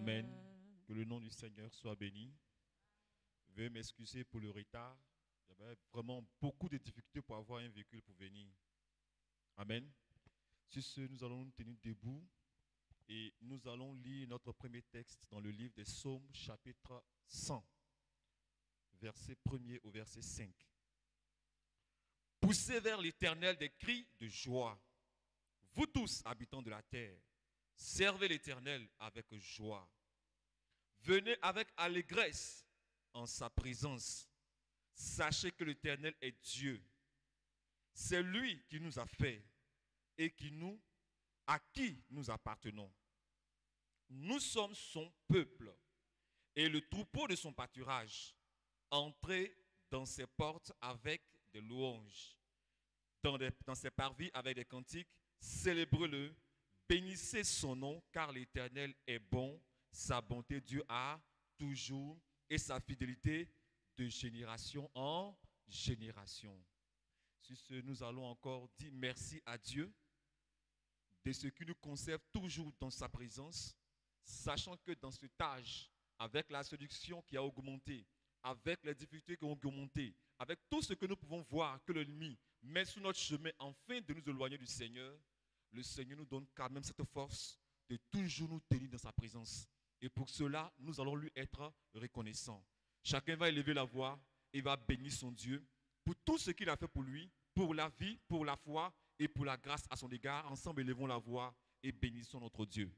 Amen. Que le nom du Seigneur soit béni. Veuillez m'excuser pour le retard. J'avais vraiment beaucoup de difficultés pour avoir un véhicule pour venir. Amen. Sur ce, nous allons nous tenir debout et nous allons lire notre premier texte dans le livre des Psaumes, chapitre 100, verset 1er au verset 5. Poussez vers l'Éternel des cris de joie. Vous tous, habitants de la terre, servez l'Éternel avec joie. Venez avec allégresse en sa présence. Sachez que l'Éternel est Dieu. C'est lui qui nous a fait et à qui nous appartenons. Nous sommes son peuple et le troupeau de son pâturage. Entrez dans ses portes avec des louanges, dans ses parvis avec des cantiques. Célébrez-le, bénissez son nom, car l'Éternel est bon. Sa bonté dure à toujours et sa fidélité de génération en génération. Sur ce, nous allons encore dire merci à Dieu de ce qui nous conserve toujours dans sa présence, sachant que dans cet âge, avec la séduction qui a augmenté, avec les difficultés qui ont augmenté, avec tout ce que nous pouvons voir que l'ennemi met sur notre chemin afin de nous éloigner du Seigneur, le Seigneur nous donne quand même cette force de toujours nous tenir dans sa présence. Et pour cela, nous allons lui être reconnaissants. Chacun va élever la voix et va bénir son Dieu pour tout ce qu'il a fait pour lui, pour la vie, pour la foi et pour la grâce à son égard. Ensemble, élevons la voix et bénissons notre Dieu.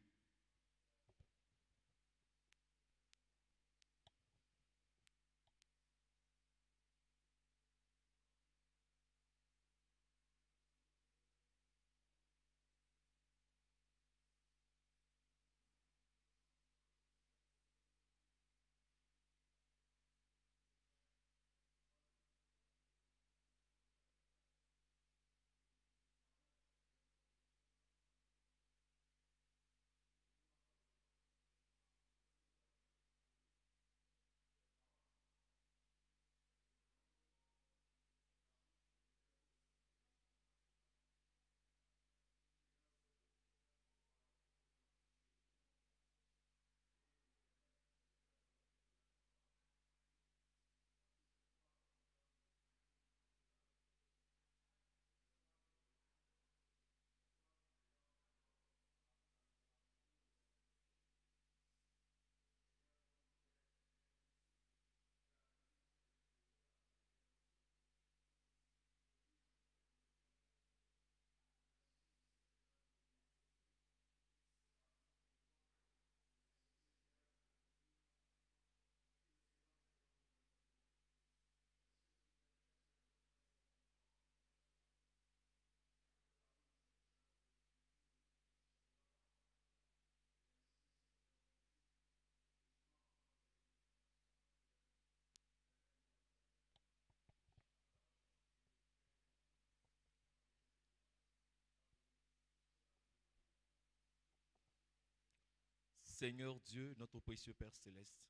Seigneur Dieu, notre précieux Père Céleste,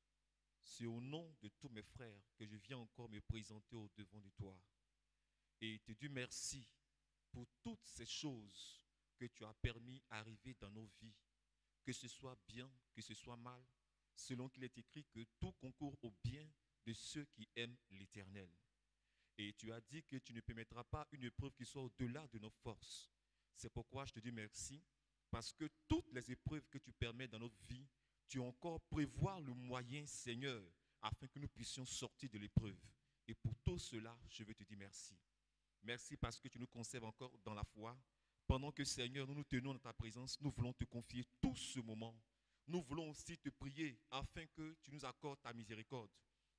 c'est au nom de tous mes frères que je viens encore me présenter au devant de toi et te dire merci pour toutes ces choses que tu as permis d'arriver dans nos vies, que ce soit bien, que ce soit mal, selon qu'il est écrit que tout concourt au bien de ceux qui aiment l'Éternel. Et tu as dit que tu ne permettras pas une épreuve qui soit au-delà de nos forces. C'est pourquoi je te dis merci, parce que toutes les épreuves que tu permets dans notre vie, tu as encore prévoir le moyen, Seigneur, afin que nous puissions sortir de l'épreuve. Et pour tout cela, je veux te dire merci. Merci parce que tu nous conserves encore dans la foi. Pendant que, Seigneur, nous nous tenons dans ta présence, nous voulons te confier tout ce moment. Nous voulons aussi te prier afin que tu nous accordes ta miséricorde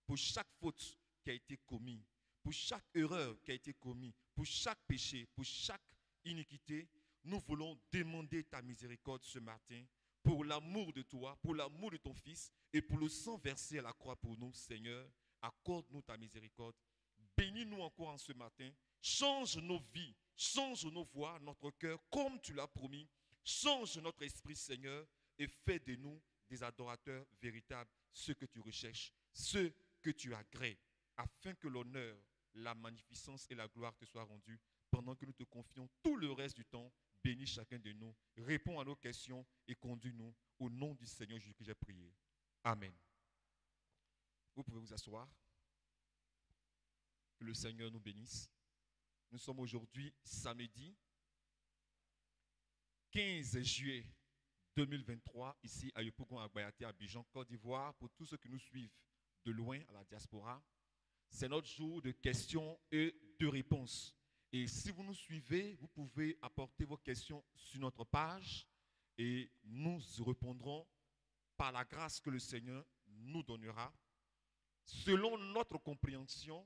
pour chaque faute qui a été commise, pour chaque erreur qui a été commise, pour chaque péché, pour chaque iniquité. Nous voulons demander ta miséricorde ce matin pour l'amour de toi, pour l'amour de ton Fils et pour le sang versé à la croix pour nous, Seigneur. Accorde-nous ta miséricorde. Bénis-nous encore en ce matin. Change nos vies, change nos voix, notre cœur, comme tu l'as promis. Change notre esprit, Seigneur, et fais de nous des adorateurs véritables, ceux que tu recherches, ceux que tu agrées, afin que l'honneur, la magnificence et la gloire te soient rendues pendant que nous te confions tout le reste du temps. Bénis chacun de nous, réponds à nos questions et conduis-nous au nom du Seigneur Jésus que j'ai prié. Amen. Vous pouvez vous asseoir. Que le Seigneur nous bénisse. Nous sommes aujourd'hui samedi 15 juillet 2023, ici à Yopougon, à Bayate, à Abidjan, Côte d'Ivoire. Pour tous ceux qui nous suivent de loin à la diaspora, c'est notre jour de questions et de réponses. Et si vous nous suivez, vous pouvez apporter vos questions sur notre page et nous répondrons par la grâce que le Seigneur nous donnera, selon notre compréhension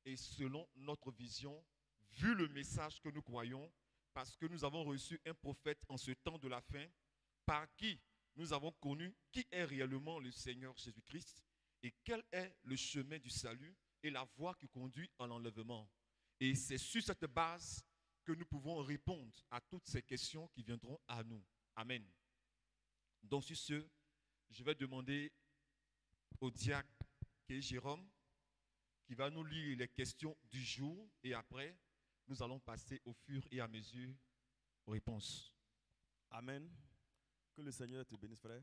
et selon notre vision, vu le message que nous croyons, parce que nous avons reçu un prophète en ce temps de la fin, par qui nous avons connu qui est réellement le Seigneur Jésus-Christ et quel est le chemin du salut et la voie qui conduit à l'enlèvement. Et c'est sur cette base que nous pouvons répondre à toutes ces questions qui viendront à nous. Amen. Donc sur ce, je vais demander au diacre qui est Jérôme, qui va nous lire les questions du jour et après, nous allons passer au fur et à mesure aux réponses. Amen. Que le Seigneur te bénisse, frère.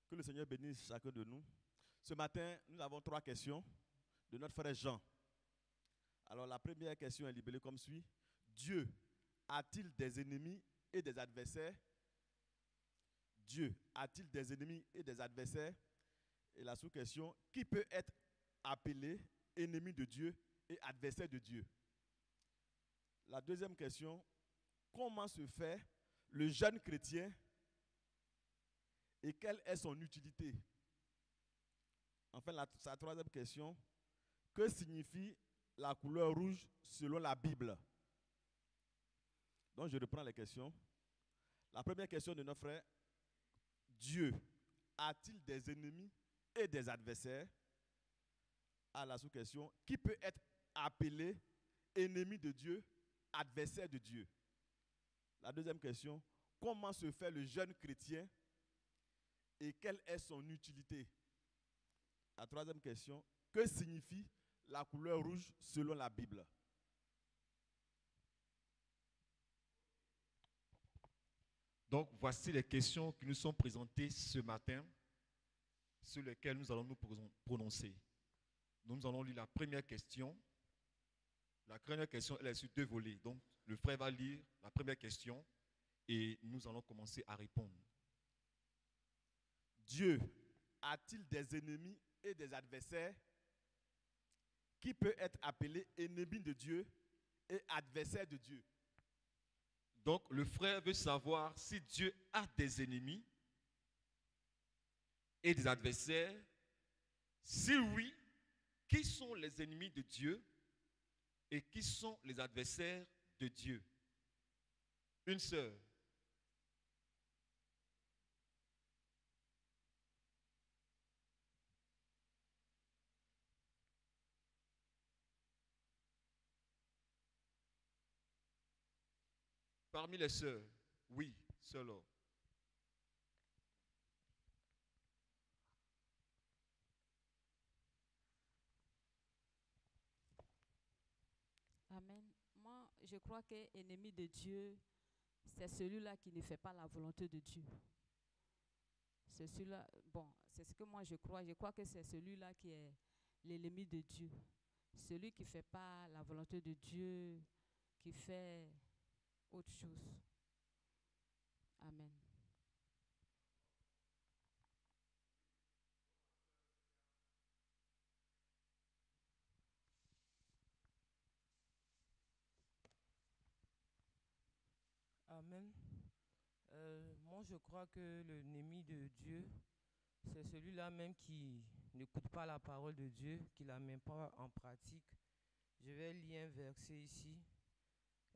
Que le Seigneur bénisse chacun de nous. Ce matin, nous avons 3 questions de notre frère Jean. Alors, la première question est libellée comme suit. Dieu a-t-il des ennemis et des adversaires? Dieu a-t-il des ennemis et des adversaires? Et la sous-question, qui peut être appelé ennemi de Dieu et adversaire de Dieu? La deuxième question, comment se fait le jeune chrétien et quelle est son utilité? Enfin, sa troisième question, que signifie la couleur rouge selon la Bible? Donc, je reprends les questions. La première question de notre frère, Dieu a-t-il des ennemis et des adversaires? À la sous-question, qui peut être appelé ennemi de Dieu, adversaire de Dieu? La deuxième question, comment se fait le jeune chrétien et quelle est son utilité? La troisième question, que signifie la couleur rouge selon la Bible? Donc, voici les questions qui nous sont présentées ce matin, sur lesquelles nous allons nous prononcer. Nous allons lire la première question. La première question, elle est sur 2 volets. Donc, le frère va lire la première question et nous allons commencer à répondre. Dieu a-t-il des ennemis et des adversaires? Qui peut être appelé ennemi de Dieu et adversaire de Dieu? Donc, le frère veut savoir si Dieu a des ennemis et des adversaires. Si oui, qui sont les ennemis de Dieu et qui sont les adversaires de Dieu? Une sœur. Parmi les sœurs, oui, seul homme. Amen. Moi, je crois qu'un ennemi de Dieu, c'est celui-là qui ne fait pas la volonté de Dieu. C'est celui-là, bon, c'est ce que moi je crois. Je crois que c'est celui-là qui est l'ennemi de Dieu. Celui qui ne fait pas la volonté de Dieu, qui fait autre chose. Amen. Amen. Moi, je crois que l'ennemi de Dieu, c'est celui-là même qui n'écoute pas la parole de Dieu, qui ne la met pas en pratique. Je vais lire un verset ici.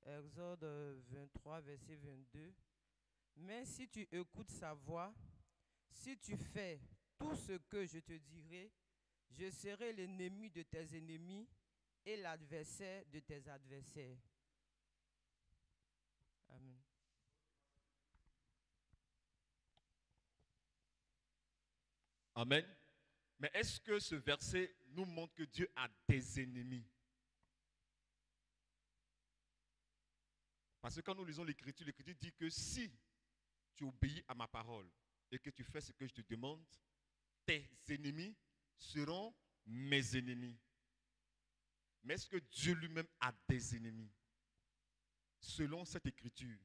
Exode 23, verset 22. Mais si tu écoutes sa voix, si tu fais tout ce que je te dirai, je serai l'ennemi de tes ennemis et l'adversaire de tes adversaires. Amen. Amen. Mais est-ce que ce verset nous montre que Dieu a des ennemis? Parce que quand nous lisons l'Écriture dit que si tu obéis à ma parole et que tu fais ce que je te demande, tes ennemis seront mes ennemis. Mais est-ce que Dieu lui-même a des ennemis? Selon cette Écriture.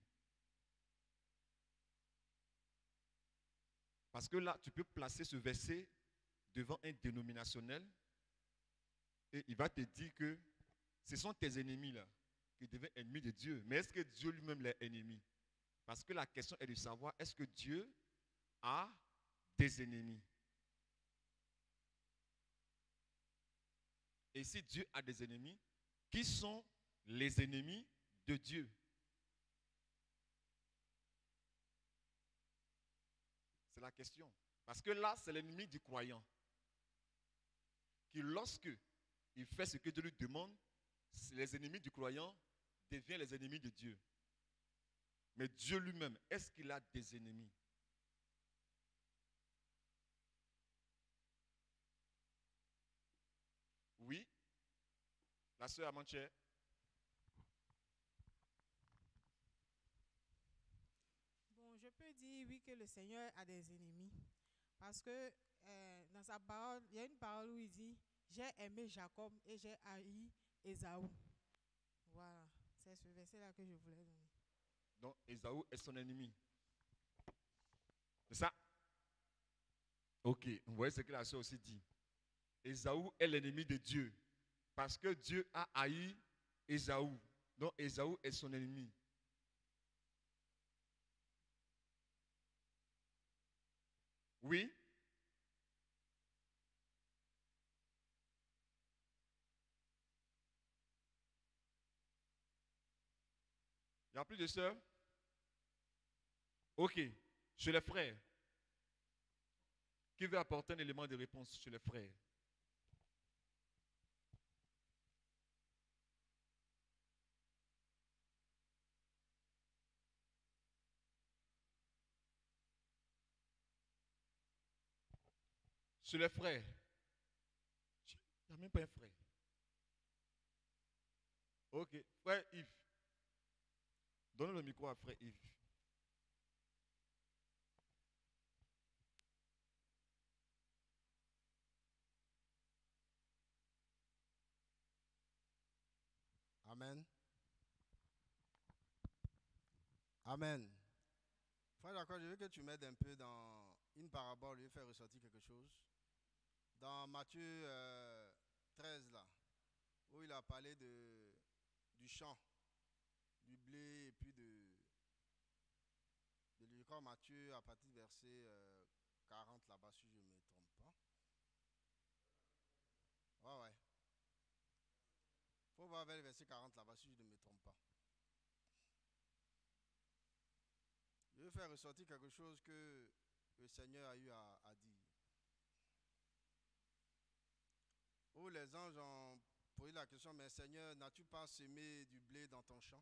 Parce que là, tu peux placer ce verset devant un dénominationnel et il va te dire que ce sont tes ennemis là qui deviennent ennemis de Dieu. Mais est-ce que Dieu lui-même les ennemi? Parce que la question est de savoir, est-ce que Dieu a des ennemis? Et si Dieu a des ennemis, qui sont les ennemis de Dieu? C'est la question. Parce que là, c'est l'ennemi du croyant. Qui, lorsque il fait ce que Dieu lui demande, les ennemis du croyant deviennent les ennemis de Dieu. Mais Dieu lui-même, est-ce qu'il a des ennemis? Oui. La sœur Amanche. Bon, je peux dire oui que le Seigneur a des ennemis. Parce que dans sa parole, il y a une parole où il dit, j'ai aimé Jacob et j'ai haï Ésaü. Voilà, c'est ce verset-là que je voulais donner. Donc Ésaü est son ennemi. C'est ça? Ok, vous voyez ce que la sœur aussi dit. Ésaü est l'ennemi de Dieu. Parce que Dieu a haï Ésaü. Donc Ésaü est son ennemi. Oui? Il n'y a plus de sœurs? Ok. Chez les frères. Qui veut apporter un élément de réponse chez les frères? Chez les frères. Il n'y a même pas un frère. Ok. Frère Yves. Donnez le micro à frère Yves. Amen. Amen. Frère d'accord, je veux que tu m'aides un peu dans une parabole, je vais faire ressortir quelque chose. Dans Matthieu 13, là, où il a parlé du champ, du blé et puis de l'Écriture, Matthieu à partir du verset 40 là-bas, si je ne me trompe pas. Ouais. Il faut voir vers le verset 40 là-bas, si je ne me trompe pas. Je veux faire ressortir quelque chose que le Seigneur a eu à dire. Où les anges ont posé la question, mais Seigneur, n'as-tu pas semé du blé dans ton champ?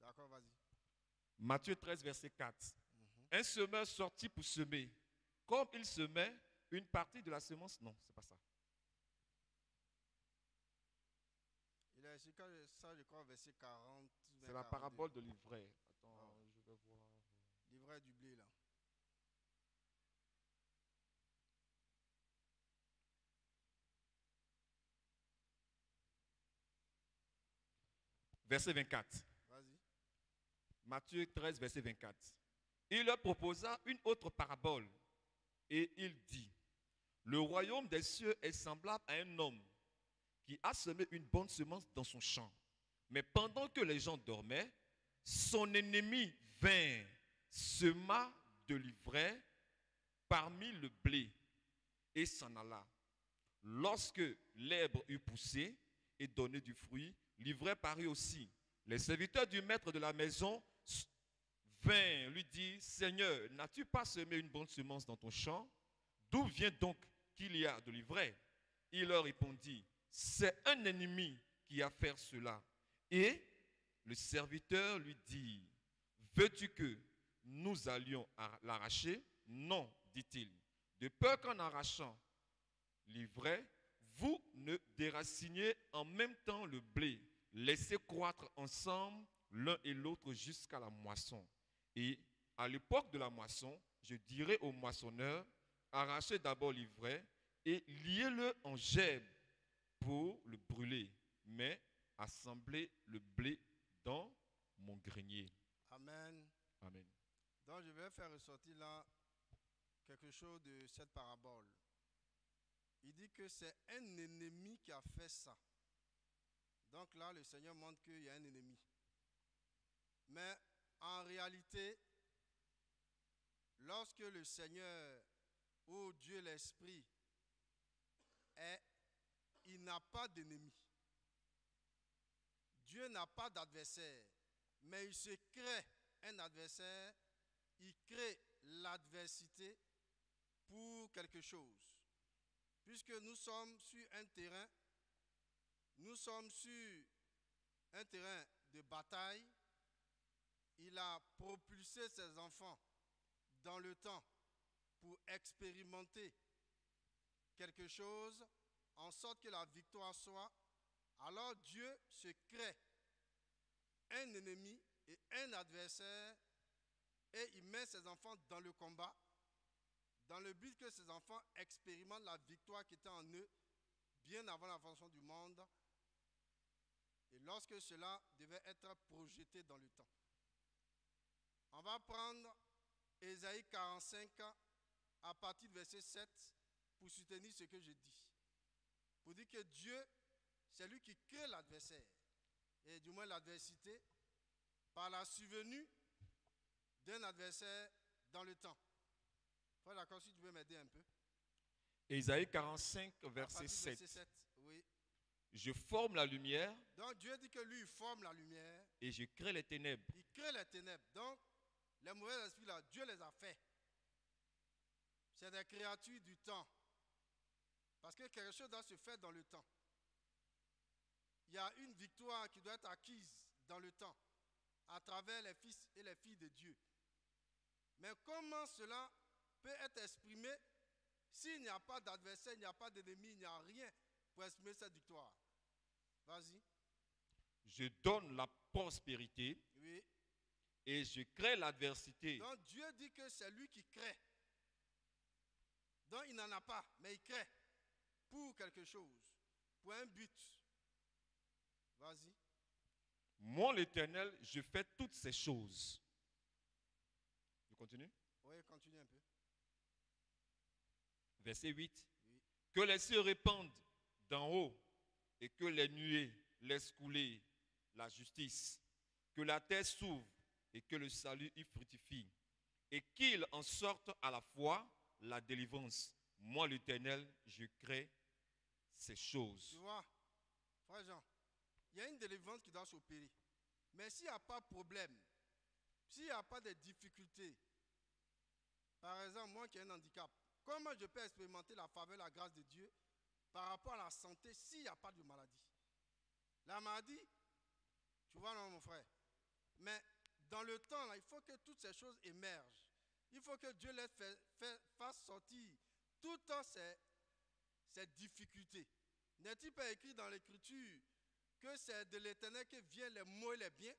D'accord, vas-y. Matthieu 13, verset 4. Un semeur sortit pour semer. Comme il semait, une partie de la semence, non, c'est pas ça. Il a écrit ça, je crois, verset 40. C'est la parabole de l'ivraie. Attends, je vais voir. L'ivraie du blé, là. Verset 24. Vas-y. Matthieu 13, verset 24. Il leur proposa une autre parabole et il dit, le royaume des cieux est semblable à un homme qui a semé une bonne semence dans son champ. Mais pendant que les gens dormaient, son ennemi vint, sema de l'ivraie parmi le blé et s'en alla. Lorsque l'herbe eut poussé et donné du fruit, l'ivraie parut aussi. Les serviteurs du maître de la maison vinrent lui dire, Seigneur, n'as-tu pas semé une bonne semence dans ton champ? D'où vient donc qu'il y a de l'ivraie? Il leur répondit, c'est un ennemi qui a fait cela. Et le serviteur lui dit, veux-tu que nous allions l'arracher? Non, dit-il, de peur qu'en arrachant l'ivraie, vous ne déraciniez en même temps le blé. Laissez croître ensemble l'un et l'autre jusqu'à la moisson. Et à l'époque de la moisson, je dirai au moissonneur, arrachez d'abord l'ivraie et liez-le en gerbes pour le brûler, mais assemblez le blé dans mon grenier. Amen. Amen. Donc je vais faire ressortir là quelque chose de cette parabole. Il dit que c'est un ennemi qui a fait ça. Donc là, le Seigneur montre qu'il y a un ennemi. Mais en réalité, lorsque le Seigneur, ou Dieu l'Esprit, est, il n'a pas d'ennemi. Dieu n'a pas d'adversaire, mais il se crée un adversaire, il crée l'adversité pour quelque chose. Puisque nous sommes sur un terrain, nous sommes sur un terrain de bataille, il a propulsé ses enfants dans le temps pour expérimenter quelque chose en sorte que la victoire soit. Alors Dieu se crée un ennemi et un adversaire et il met ses enfants dans le combat dans le but que ses enfants expérimentent la victoire qui était en eux bien avant la fondation du monde et lorsque cela devait être projeté dans le temps. On va prendre Ésaïe 45 à partir du verset 7 pour soutenir ce que je dis. Pour dire que Dieu, c'est lui qui crée l'adversaire, et du moins l'adversité, par la survenue d'un adversaire dans le temps. Frère, d'accord, si tu veux m'aider un peu. Ésaïe 45, verset 7. Verset 7. Oui. Je forme la lumière. Donc Dieu dit que lui, il forme la lumière. Et je crée les ténèbres. Il crée les ténèbres. Donc, les mauvais esprits là, Dieu les a faits. C'est des créatures du temps. Parce que quelque chose doit se faire dans le temps. Il y a une victoire qui doit être acquise dans le temps à travers les fils et les filles de Dieu. Mais comment cela peut être exprimé s'il n'y a pas d'adversaire, il n'y a pas d'ennemi, il n'y a rien pour exprimer cette victoire? Vas-y. Je donne la prospérité. Oui. Et je crée l'adversité. Donc Dieu dit que c'est lui qui crée. Donc il n'en a pas, mais il crée pour quelque chose, pour un but. Vas-y. Moi l'Éternel, je fais toutes ces choses. Je continue? Oui, continue un peu. Verset 8. Oui. Que les cieux répandent d'en haut et que les nuées laissent couler la justice. Que la terre s'ouvre et que le salut y fructifie. Et qu'il en sorte à la fois la délivrance. Moi l'Éternel, je crée ces choses. Tu vois, frère Jean, il y a une délivrance qui doit s'opérer. Mais s'il n'y a pas de problème, s'il n'y a pas de difficultés, par exemple, moi qui ai un handicap, comment je peux expérimenter la faveur, la grâce de Dieu par rapport à la santé s'il n'y a pas de maladie? La maladie, tu vois, non, mon frère. Mais dans le temps, là, il faut que toutes ces choses émergent. Il faut que Dieu les fasse sortir toutes ces difficultés. N'est-il pas écrit dans l'Écriture que c'est de l'Éternel que viennent les maux et les biens?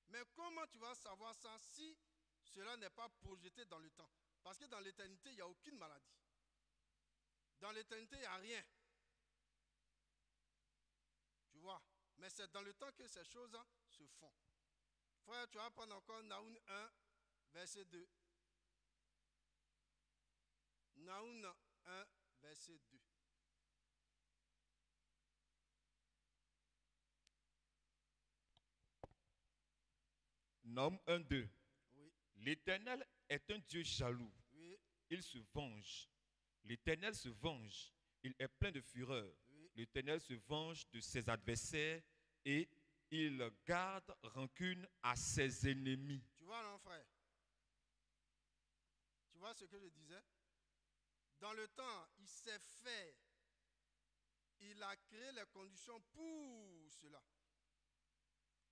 Mais comment tu vas savoir ça si cela n'est pas projeté dans le temps? Parce que dans l'éternité, il n'y a aucune maladie. Dans l'éternité, il n'y a rien. Tu vois? Mais c'est dans le temps que ces choses se font. Frère, tu vas prendre encore Naoum 1, verset 2. Naoum 1, verset 2. Naoum 1, 2. Oui. L'Éternel est un Dieu jaloux. Oui. Il se venge. L'Éternel se venge. Il est plein de fureur. Oui. L'Éternel se venge de ses adversaires et il garde rancune à ses ennemis. Tu vois, non, frère? Tu vois ce que je disais? Dans le temps, il s'est fait. Il a créé les conditions pour cela.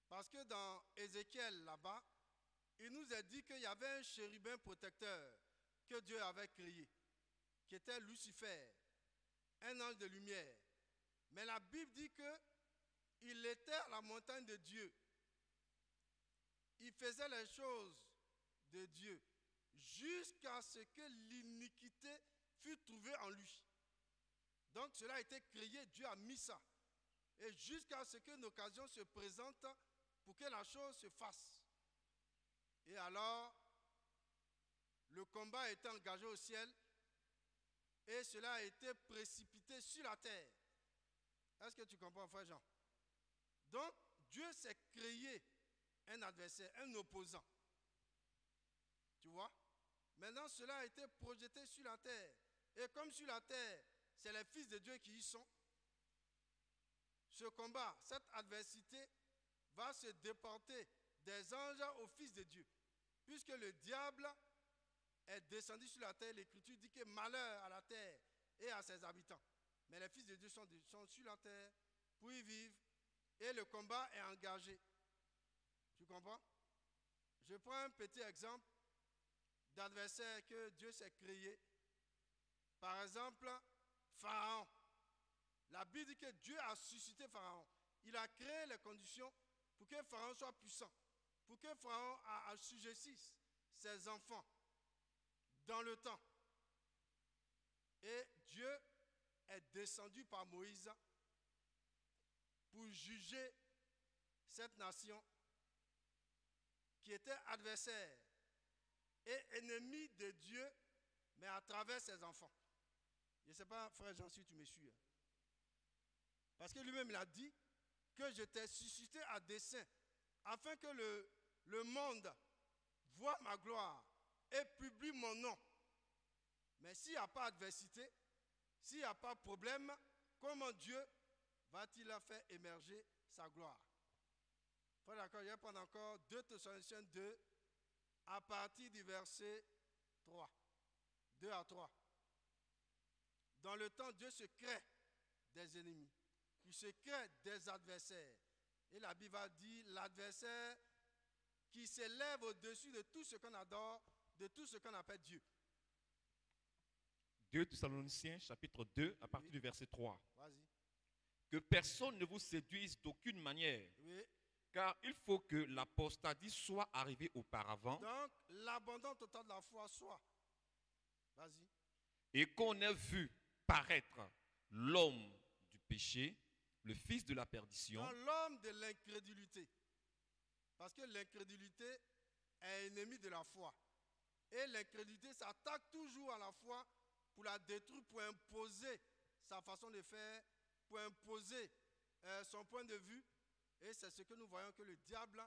Parce que dans Ézéchiel, là-bas, il nous a dit qu'il y avait un chérubin protecteur que Dieu avait créé, qui était Lucifer. un ange de lumière. Mais la Bible dit qu'il était à la montagne de Dieu. Il faisait les choses de Dieu jusqu'à ce que l'iniquité fût trouvée en lui. Donc cela a été créé, Dieu a mis ça. Et jusqu'à ce qu'une occasion se présente pour que la chose se fasse. Et alors, le combat a été engagé au ciel et cela a été précipité sur la terre. Est-ce que tu comprends, frère Jean? Donc, Dieu s'est créé un adversaire, un opposant. Tu vois? Maintenant, cela a été projeté sur la terre. Et comme sur la terre, c'est les fils de Dieu qui y sont, ce combat, cette adversité va se déporter des anges aux fils de Dieu. Puisque le diable est descendu sur la terre, l'Écriture dit que malheur à la terre et à ses habitants. Mais les fils de Dieu sont sur la terre pour y vivre et le combat est engagé. Tu comprends? Je prends un petit exemple d'adversaire que Dieu s'est créé. Par exemple, Pharaon. La Bible dit que Dieu a suscité Pharaon. Il a créé les conditions pour que Pharaon soit puissant, pour que Pharaon assujettisse ses enfants dans le temps. Et Dieu est descendu par Moïse pour juger cette nation qui était adversaire et ennemi de Dieu, mais à travers ses enfants. Je ne sais pas, frère Jean, si tu me suis. Parce que lui-même, il a dit que je t'ai suscité à dessein, afin que le monde voit ma gloire et publie mon nom. Mais s'il n'y a pas d'adversité, s'il n'y a pas de problème, comment Dieu va-t-il faire émerger sa gloire? Frère, d'accord, je vais prendre encore 2 Thessaloniciens 2, à partir du verset 3. 2 à 3. Dans le temps, Dieu se crée des ennemis. Il se crée des adversaires. Et la Bible va dire l'adversaire qui s'élève au-dessus de tout ce qu'on adore, de tout ce qu'on appelle Dieu. 2 Thessaloniciens chapitre 2 à partir du verset 3. Vas-y. Que personne ne vous séduise d'aucune manière, Oui. car il faut que l'apostasie soit arrivée auparavant Donc, l'abandon total de la foi soit. Vas-y. et qu'on ait vu paraître l'homme du péché, le fils de la perdition, Dans l'homme de l'incrédulité. Parce que l'incrédulité est ennemi de la foi. Et l'incrédulité s'attaque toujours à la foi pour la détruire, pour imposer sa façon de faire, pour imposer son point de vue. Et c'est ce que nous voyons que le diable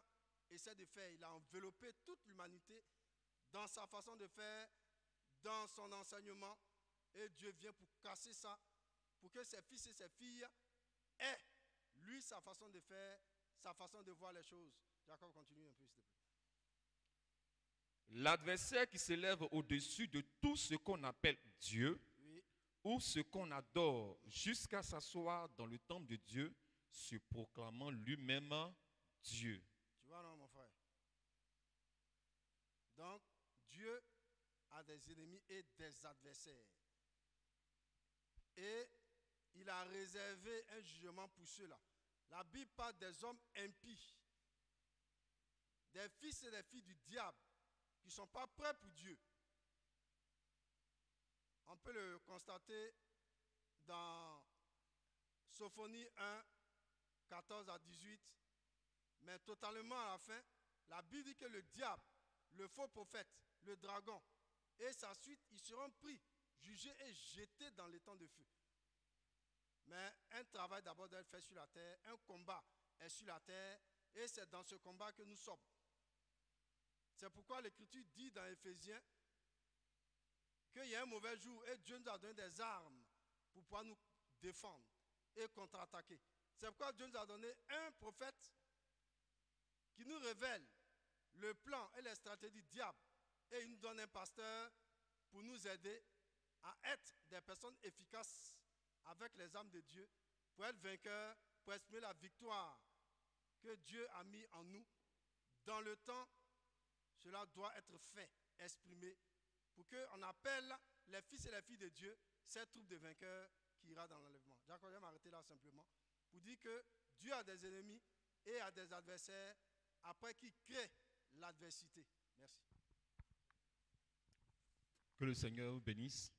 essaie de faire. Il a enveloppé toute l'humanité dans sa façon de faire, dans son enseignement. Et Dieu vient pour casser ça, pour que ses fils et ses filles aient, lui, sa façon de faire, sa façon de voir les choses. Jacob, continue un peu, s'il te plaît. l'adversaire qui s'élève au-dessus de tout ce qu'on appelle Dieu Oui. ou ce qu'on adore jusqu'à s'asseoir dans le temple de Dieu, se proclamant lui-même Dieu. Tu vois, non, mon frère? Donc, Dieu a des ennemis et des adversaires. Et il a réservé un jugement pour ceux-là. La Bible parle des hommes impies, des fils et des filles du diable, qui ne sont pas prêts pour Dieu. On peut le constater dans Sophonie 1, 14 à 18, mais totalement à la fin, la Bible dit que le diable, le faux prophète, le dragon et sa suite, ils seront pris, jugés et jetés dans les temps de feu. Mais un travail d'abord doit être fait sur la terre, un combat est sur la terre, et c'est dans ce combat que nous sommes. C'est pourquoi l'Écriture dit dans Éphésiens qu'il y a un mauvais jour et Dieu nous a donné des armes pour pouvoir nous défendre et contre-attaquer. C'est pourquoi Dieu nous a donné un prophète qui nous révèle le plan et les stratégies du diable. Et il nous donne un pasteur pour nous aider à être des personnes efficaces avec les armes de Dieu, pour être vainqueurs, pour exprimer la victoire que Dieu a mis en nous. Dans le temps, cela doit être fait, exprimé, pour qu'on appelle les fils et les filles de Dieu, ces troupes de vainqueurs qui ira dans l'enlèvement. D'accord, je vais m'arrêter là simplement pour dire que Dieu a des ennemis et a des adversaires après qui créent l'adversité. Merci. Que le Seigneur vous bénisse.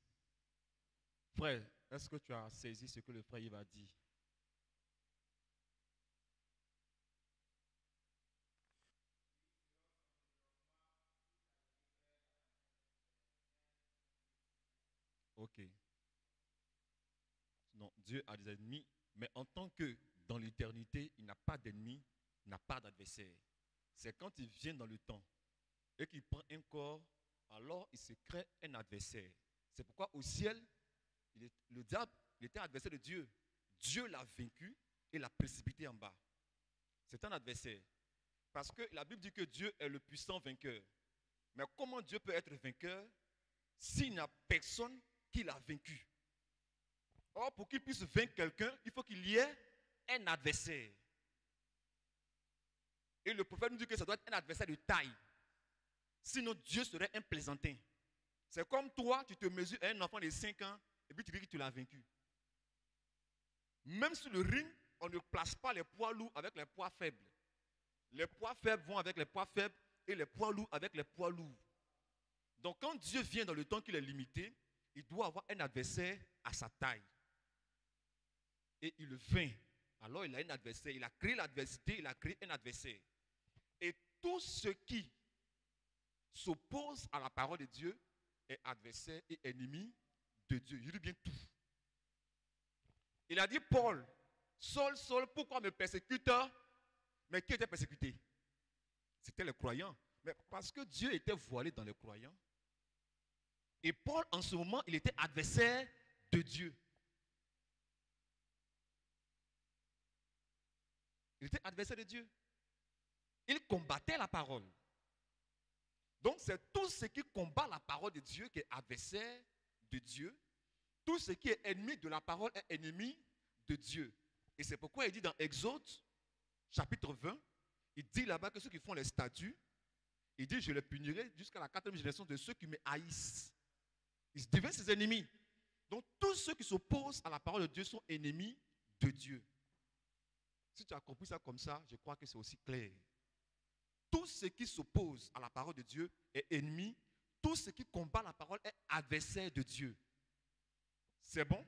Frère, est-ce que tu as saisi ce que le frère Yves a dit? Ok. Non, Dieu a des ennemis, mais en tant que dans l'éternité, il n'a pas d'ennemis, il n'a pas d'adversaire. C'est quand il vient dans le temps et qu'il prend un corps, alors il se crée un adversaire. C'est pourquoi au ciel, le diable il était adversaire de Dieu. Dieu l'a vaincu et l'a précipité en bas. C'est un adversaire. Parce que la Bible dit que Dieu est le puissant vainqueur. Mais comment Dieu peut être vainqueur s'il n'y a personne qui l'a vaincu? Or, pour qu'il puisse vaincre quelqu'un, il faut qu'il y ait un adversaire. Et le prophète nous dit que ça doit être un adversaire de taille. Sinon, Dieu serait un plaisantin. C'est comme toi, tu te mesures à un enfant de 5 ans et puis tu dis que tu l'as vaincu. Même sur le ring, on ne place pas les poids lourds avec les poids faibles. Les poids faibles vont avec les poids faibles et les poids lourds avec les poids lourds. Donc quand Dieu vient dans le temps qu'il est limité, il doit avoir un adversaire à sa taille. Et il le vainc. Alors il a un adversaire. Il a créé l'adversité, il a créé un adversaire. Et tout ce qui s'oppose à la parole de Dieu est adversaire et ennemi de Dieu. Je dis bien tout. Il a dit, Paul, Saul, Saul, pourquoi me persécutes? Mais qui était persécuté? C'était les croyants. Mais parce que Dieu était voilé dans les croyants. Et Paul, en ce moment, il était adversaire de Dieu. Il était adversaire de Dieu. Il combattait la parole. Donc c'est tout ce qui combat la parole de Dieu qui est adversaire de Dieu. Tout ce qui est ennemi de la parole est ennemi de Dieu. Et c'est pourquoi il dit dans Exode, chapitre 20, il dit là-bas que ceux qui font les statuts, il dit je les punirai jusqu'à la 4e génération de ceux qui me haïssent. Ils deviennent ses ennemis. Donc tous ceux qui s'opposent à la parole de Dieu sont ennemis de Dieu. Si tu as compris ça comme ça, je crois que c'est aussi clair. Tout ce qui s'oppose à la parole de Dieu est ennemi. Tout ce qui combat la parole est adversaire de Dieu. C'est bon?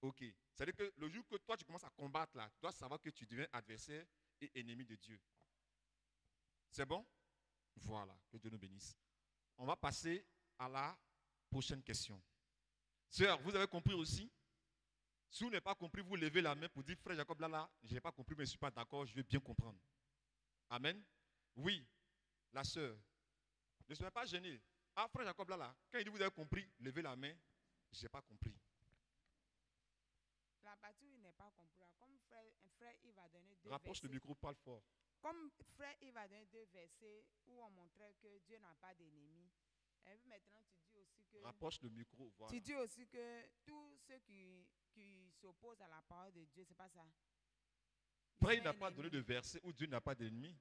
Ok. C'est-à-dire que le jour que toi tu commences à combattre là, tu dois savoir que tu deviens adversaire et ennemi de Dieu. C'est bon? Voilà. Que Dieu nous bénisse. On va passer à la prochaine question. Sœur, vous avez compris aussi? Si vous n'avez pas compris, vous levez la main pour dire, frère Jacob, là, je n'ai pas compris, mais je ne suis pas d'accord, je veux bien comprendre. Amen. Oui, la sœur. Ne soyez pas gêné. Ah, frère Jacob, là, quand il dit, vous avez compris, levez la main, je n'ai pas compris. La partie où il n'est pas compris, comme frère il va donner deux Rapproche versets. le micro, parle fort. Comme frère il va donner deux versets où on montrait que Dieu n'a pas d'ennemis. Et puis maintenant tu dis aussi que... Rapproche le micro, voilà. Tu dis aussi que tous ceux qui s'opposent à la parole de Dieu, c'est pas ça. Frère, il n'a pas donné de verset où Dieu n'a pas d'ennemi.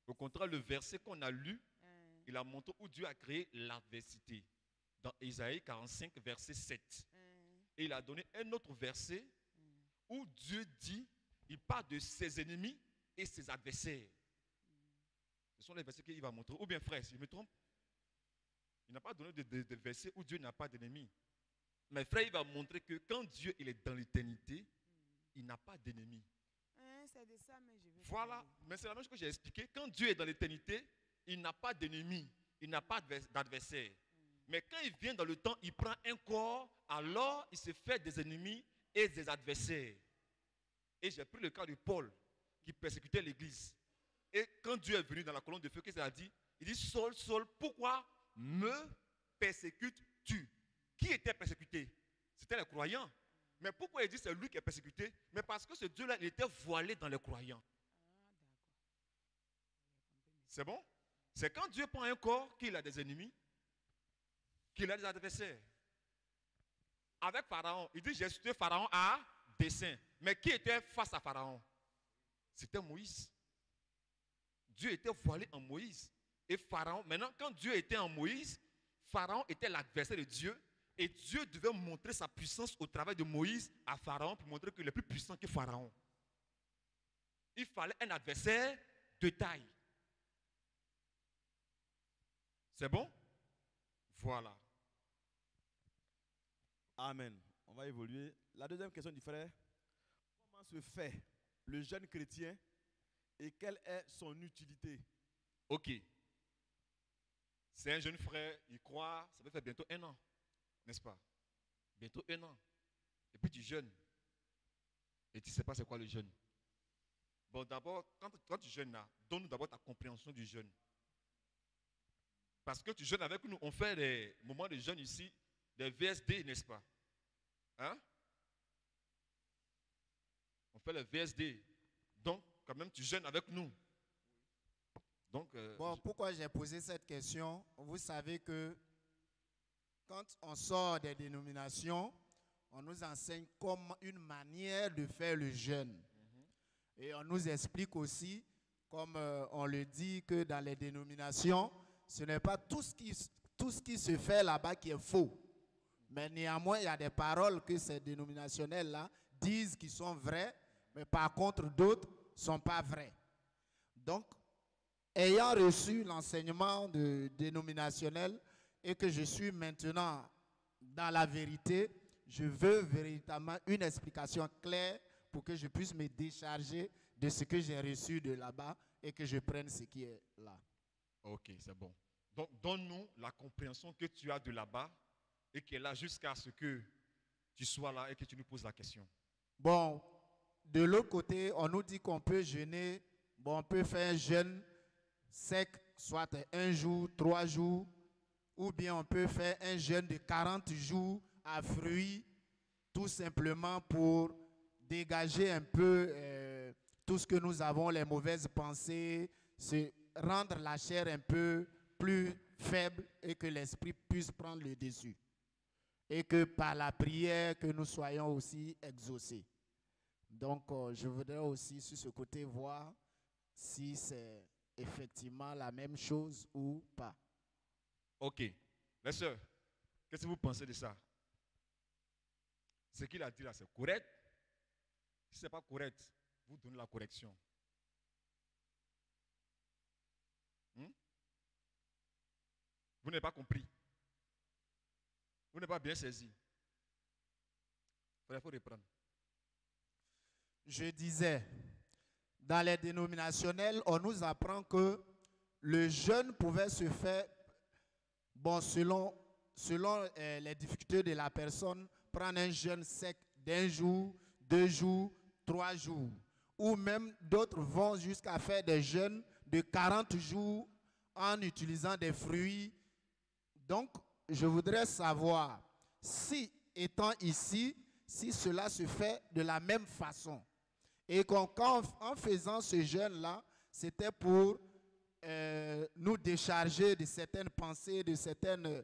Au contraire, le verset qu'on a lu, il a montré où Dieu a créé l'adversité. Dans Isaïe 45, verset 7. Et il a donné un autre verset où Dieu dit, il parle de ses ennemis et ses adversaires. Ce sont les versets qu'il va montrer. Ou bien frère, si je me trompe, il n'a pas donné de versets où Dieu n'a pas d'ennemi. Mais frère, il va montrer que quand Dieu il est dans l'éternité, il n'a pas d'ennemi. C'est de ça, mais je veux Voilà, parler. mais c'est la même chose que j'ai expliqué. Quand Dieu est dans l'éternité, il n'a pas d'ennemi, il n'a pas d'adversaire. Mais quand il vient dans le temps, il prend un corps, alors il se fait des ennemis et des adversaires. Et j'ai pris le cas de Paul, qui persécutait l'église. Et quand Dieu est venu dans la colonne de feu, qu'est-ce qu'il a dit? Il dit, Saul, Saul, pourquoi me persécutes-tu? Qui était persécuté? C'était les croyants. Mais pourquoi il dit c'est lui qui est persécuté? Mais parce que ce Dieu-là, il était voilé dans les croyants. C'est bon? C'est quand Dieu prend un corps qu'il a des ennemis, qu'il a des adversaires. Avec Pharaon, il dit j'ai tué Pharaon à dessein. Mais qui était face à Pharaon? C'était Moïse. Dieu était voilé en Moïse. Et Pharaon, maintenant quand Dieu était en Moïse, Pharaon était l'adversaire de Dieu. Et Dieu devait montrer sa puissance au travail de Moïse à Pharaon pour montrer qu'il est plus puissant que Pharaon. Il fallait un adversaire de taille. C'est bon? Voilà. Amen. On va évoluer. La deuxième question du frère. Comment se fait le jeune chrétien et quelle est son utilité? Ok. C'est un jeune frère, il croit, ça va faire bientôt 1 an, n'est-ce pas? Bientôt 1 an. Et puis tu jeûnes. Et tu ne sais pas c'est quoi le jeûne. Bon, d'abord, quand tu jeûnes là, donne-nous d'abord ta compréhension du jeûne. Parce que tu jeûnes avec nous, on fait des moments de jeûne ici, des VSD, n'est-ce pas? Hein? On fait le VSD. Donc, quand même, tu jeûnes avec nous. Donc, bon, pourquoi j'ai posé cette question? Vous savez que quand on sort des dénominations, on nous enseigne comme une manière de faire le jeûne. Et on nous explique aussi, comme on le dit, que dans les dénominations, ce n'est pas tout ce qui se fait là-bas qui est faux. Mais néanmoins, il y a des paroles que ces dénominationnels-là disent qui sont vraies, mais par contre, d'autres ne sont pas vraies. Donc, ayant reçu l'enseignement dénominationnel et que je suis maintenant dans la vérité, je veux véritablement une explication claire pour que je puisse me décharger de ce que j'ai reçu de là-bas et que je prenne ce qui est là. Ok, c'est bon. Donc, donne-nous la compréhension que tu as de là-bas et qui est là jusqu'à ce que tu sois là et que tu nous poses la question. Bon, de l'autre côté, on nous dit qu'on peut jeûner, bon, on peut faire un jeûne sec, soit 1 jour, 3 jours, ou bien on peut faire un jeûne de 40 jours à fruits, tout simplement pour dégager un peu tout ce que nous avons, les mauvaises pensées, rendre la chair un peu plus faible et que l'esprit puisse prendre le dessus. Et que par la prière, que nous soyons aussi exaucés. Donc, je voudrais aussi sur ce côté voir si c'est effectivement la même chose ou pas. Ok. Les sœurs, qu'est-ce que vous pensez de ça? Ce qu'il a dit là, c'est correct? Si ce n'est pas correct, vous donnez la correction. Vous n'avez pas compris. Vous n'avez pas bien saisi. Il faut reprendre. Je disais, dans les dénominationnels, on nous apprend que le jeûne pouvait se faire, bon, selon les difficultés de la personne, prendre un jeûne sec d'1 jour, 2 jours, 3 jours. Ou même d'autres vont jusqu'à faire des jeûnes de 40 jours en utilisant des fruits. Donc, je voudrais savoir si, étant ici, si cela se fait de la même façon. Et en faisant ce jeûne-là, c'était pour nous décharger de certaines pensées, de certaines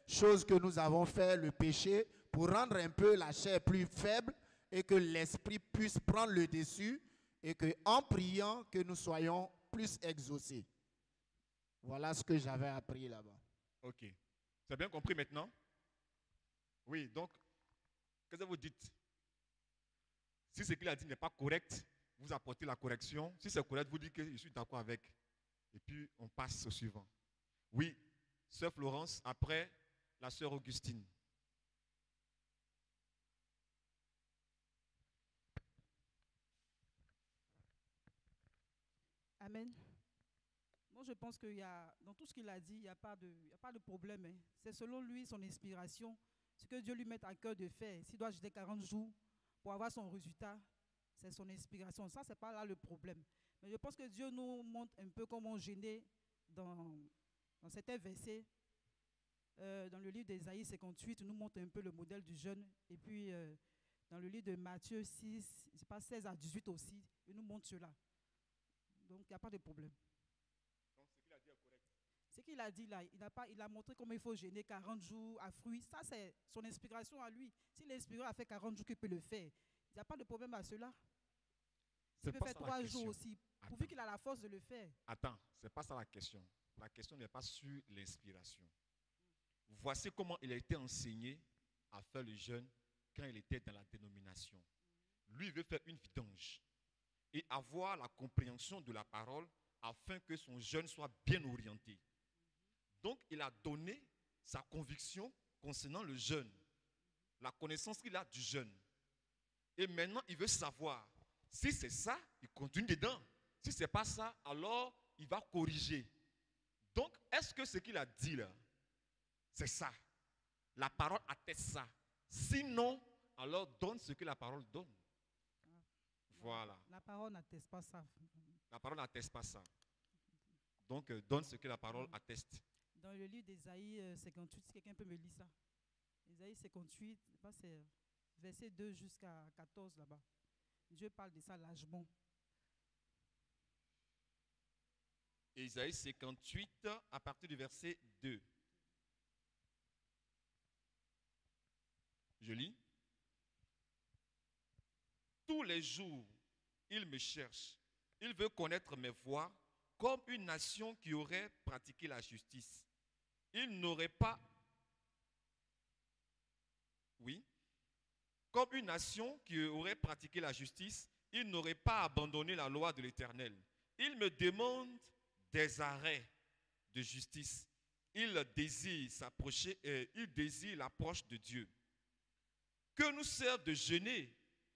choses que nous avons fait, le péché, pour rendre un peu la chair plus faible et que l'esprit puisse prendre le dessus et qu'en priant, que nous soyons plus exaucés. Voilà ce que j'avais appris là-bas. Ok. Tu as bien compris maintenant? Oui, donc, qu'est-ce que vous dites? Si ce qu'il a dit n'est pas correct, vous apportez la correction. Si c'est correct, vous dites que je suis d'accord avec. Et puis, on passe au suivant. Oui, sœur Florence, après, la sœur Augustine. Amen. Moi, je pense qu'il y a, dans tout ce qu'il a dit, il n'y a pas de problème. Hein. C'est selon lui, son inspiration, ce que Dieu lui met à cœur de faire. S'il doit jeter 40 jours pour avoir son résultat, c'est son inspiration. Ça, ce n'est pas là le problème. Mais je pense que Dieu nous montre un peu comment jeûner dans certains versets. Dans le livre d'Ésaïe 58, il nous montre un peu le modèle du jeûne. Et puis, dans le livre de Matthieu 6, je sais pas, 16 à 18 aussi, il nous montre cela. Donc, il n'y a pas de problème. Donc, ce qu'il a dit est correct. Ce qu'il a dit là, il a montré comment il faut jeûner 40 jours à fruits. Ça, c'est son inspiration à lui. Si l'inspiré a fait 40 jours, qu'il peut le faire. Il n'y a pas de problème à cela. Il peut faire 3 jours aussi, pourvu qu'il a la force de le faire. Attends, ce n'est pas ça la question. La question n'est pas sur l'inspiration. voici comment il a été enseigné à faire le jeûne quand il était dans la dénomination. Lui, il veut faire une vidange et avoir la compréhension de la parole afin que son jeûne soit bien orienté. Donc, il a donné sa conviction concernant le jeûne, la connaissance qu'il a du jeûne. Et maintenant, il veut savoir si c'est ça, il continue dedans. Si ce n'est pas ça, alors il va corriger. Donc, est-ce que ce qu'il a dit là, c'est ça? La parole atteste ça. Sinon, alors donne ce que la parole donne. Voilà. La parole n'atteste pas ça. La parole n'atteste pas ça. Donc, donne ce que la parole atteste. Dans le livre d'Ésaïe 58, si quelqu'un peut me lire ça. Ésaïe 58, c'est verset 2 jusqu'à 14 là-bas. Dieu parle de ça largement. Ésaïe 58, à partir du verset 2. Je lis. Tous les jours, il me cherche. Il veut connaître mes voies comme une nation qui aurait pratiqué la justice. Il n'aurait pas... Oui. Comme une nation qui aurait pratiqué la justice, il n'aurait pas abandonné la loi de l'Éternel. Il me demande des arrêts de justice. Il désire s'approcher, il désire l'approche de Dieu. Que nous sert de jeûner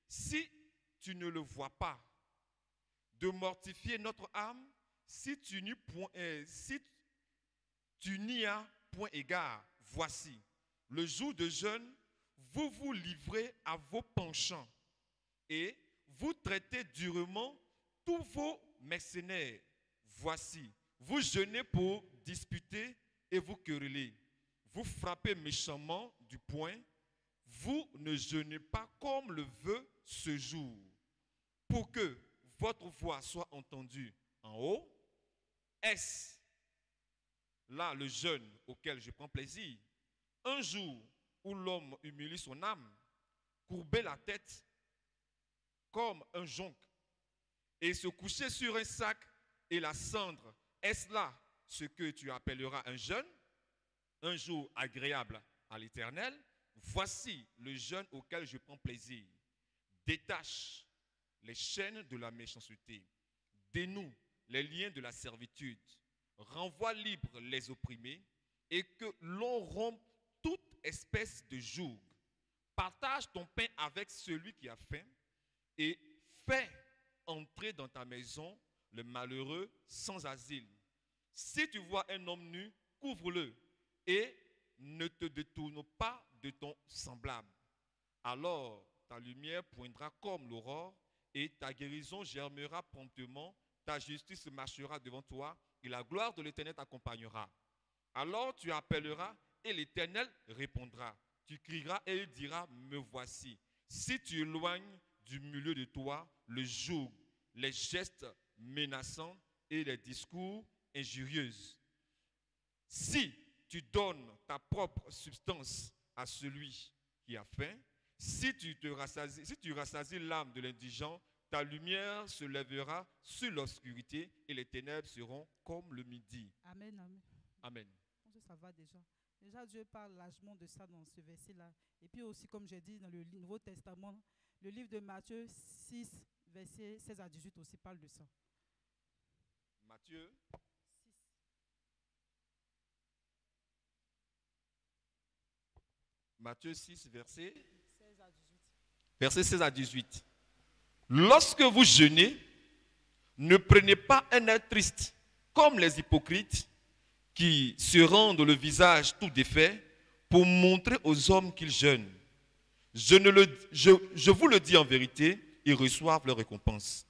si tu ne le vois pas, de mortifier notre âme si tu n'y as point égard. Voici, le jour de jeûne, vous vous livrez à vos penchants et vous traitez durement tous vos mercenaires. Voici, vous jeûnez pour disputer et vous quereller. Vous frappez méchamment du poing. Vous ne jeûnez pas comme le veut ce jour, pour que votre voix soit entendue en haut. Est-ce là le jeûne auquel je prends plaisir? Un jour où l'homme humilie son âme, courber la tête comme un jonc et se coucher sur un sac et la cendre, est-ce là ce que tu appelleras un jeûne? Un jour agréable à l'Éternel? Voici le jeûne auquel je prends plaisir. Détache les chaînes de la méchanceté, dénoue les liens de la servitude, renvoie libre les opprimés et que l'on rompe toute espèce de joug. Partage ton pain avec celui qui a faim et fais entrer dans ta maison le malheureux sans asile. Si tu vois un homme nu, couvre-le et ne te détourne pas de ton semblable. Alors ta lumière poindra comme l'aurore et ta guérison germera promptement, ta justice marchera devant toi et la gloire de l'Éternel t'accompagnera. Alors tu appelleras et l'Éternel répondra. Tu crieras et il dira, me voici. Si tu éloignes du milieu de toi le joug, les gestes menaçants et les discours injurieux. Si tu donnes ta propre substance à celui qui a faim, si tu rassasies l'âme de l'indigent, ta lumière se lèvera sur l'obscurité et les ténèbres seront comme le midi. Amen, amen. Amen. Je pense que ça va déjà. Déjà, Dieu parle largement de ça dans ce verset-là. Et puis aussi, comme j'ai dit dans le Nouveau Testament, le livre de Matthieu 6, versets 16 à 18 aussi parle de ça. Matthieu 6. Matthieu 6, verset 16 à 18. Verset 16 à 18. Lorsque vous jeûnez, ne prenez pas un air triste, comme les hypocrites qui se rendent le visage tout défait pour montrer aux hommes qu'ils jeûnent. Je vous le dis en vérité, ils reçoivent leur récompense.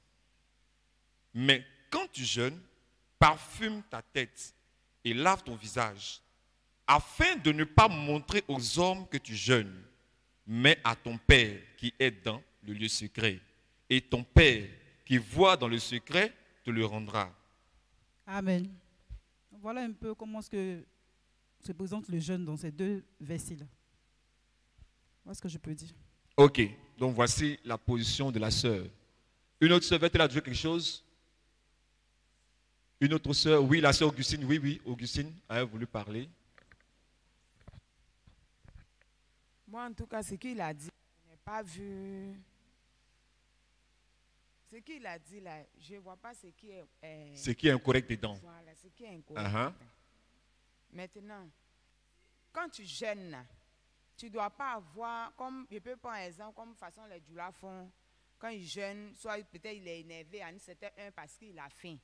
Mais quand tu jeûnes, parfume ta tête et lave ton visage, afin de ne pas montrer aux hommes que tu jeûnes, mais à ton Père qui est dans le lieu secret. Et ton Père qui voit dans le secret te le rendra. Amen. Voilà un peu comment se présente le jeûne dans ces deux versets-là. Voilà ce que je peux dire. Ok, donc voici la position de la sœur. Une autre sœur veut-elle ajouter quelque chose? Une autre sœur, oui, la sœur Augustine, oui, Augustine a voulu parler. Moi, en tout cas, ce qu'il a dit, je n'ai pas vu. Ce qu'il a dit là, je ne vois pas ce qui est. Ce qui est incorrect dedans. Voilà, ce qui est incorrect. Uh-huh. Maintenant, quand tu jeûnes, là, tu ne dois pas avoir, comme je peux prendre un exemple, comme façon les djoulas font, quand ils jeûnent, soit peut-être il est énervé à un certain heure parce qu'il a faim.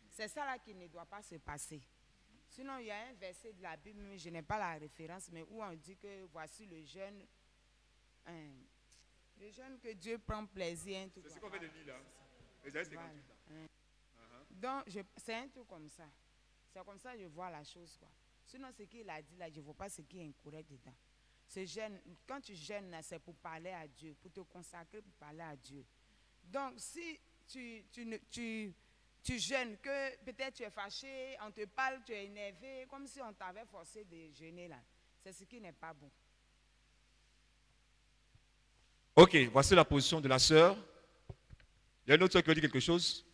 C'est ça là qui ne doit pas se passer. Sinon, il y a un verset de la Bible, je n'ai pas la référence, mais où on dit que voici le jeûne, le jeûne que Dieu prend plaisir. C'est ce qu'on fait de lire là. Voilà. Donc, c'est un truc comme ça. C'est comme ça que je vois la chose, quoi. Sinon, ce qu'il a dit là, je ne vois pas ce qui est incorrect dedans. Ce jeûne, quand tu jeûnes, c'est pour parler à Dieu, pour te consacrer, pour parler à Dieu. Donc, si tu jeûnes, que peut-être tu es fâché, on te parle, tu es énervé, comme si on t'avait forcé de jeûner là. C'est ce qui n'est pas bon. Ok, voici la position de la sœur. Il y a une autre sœur qui veut dire quelque chose?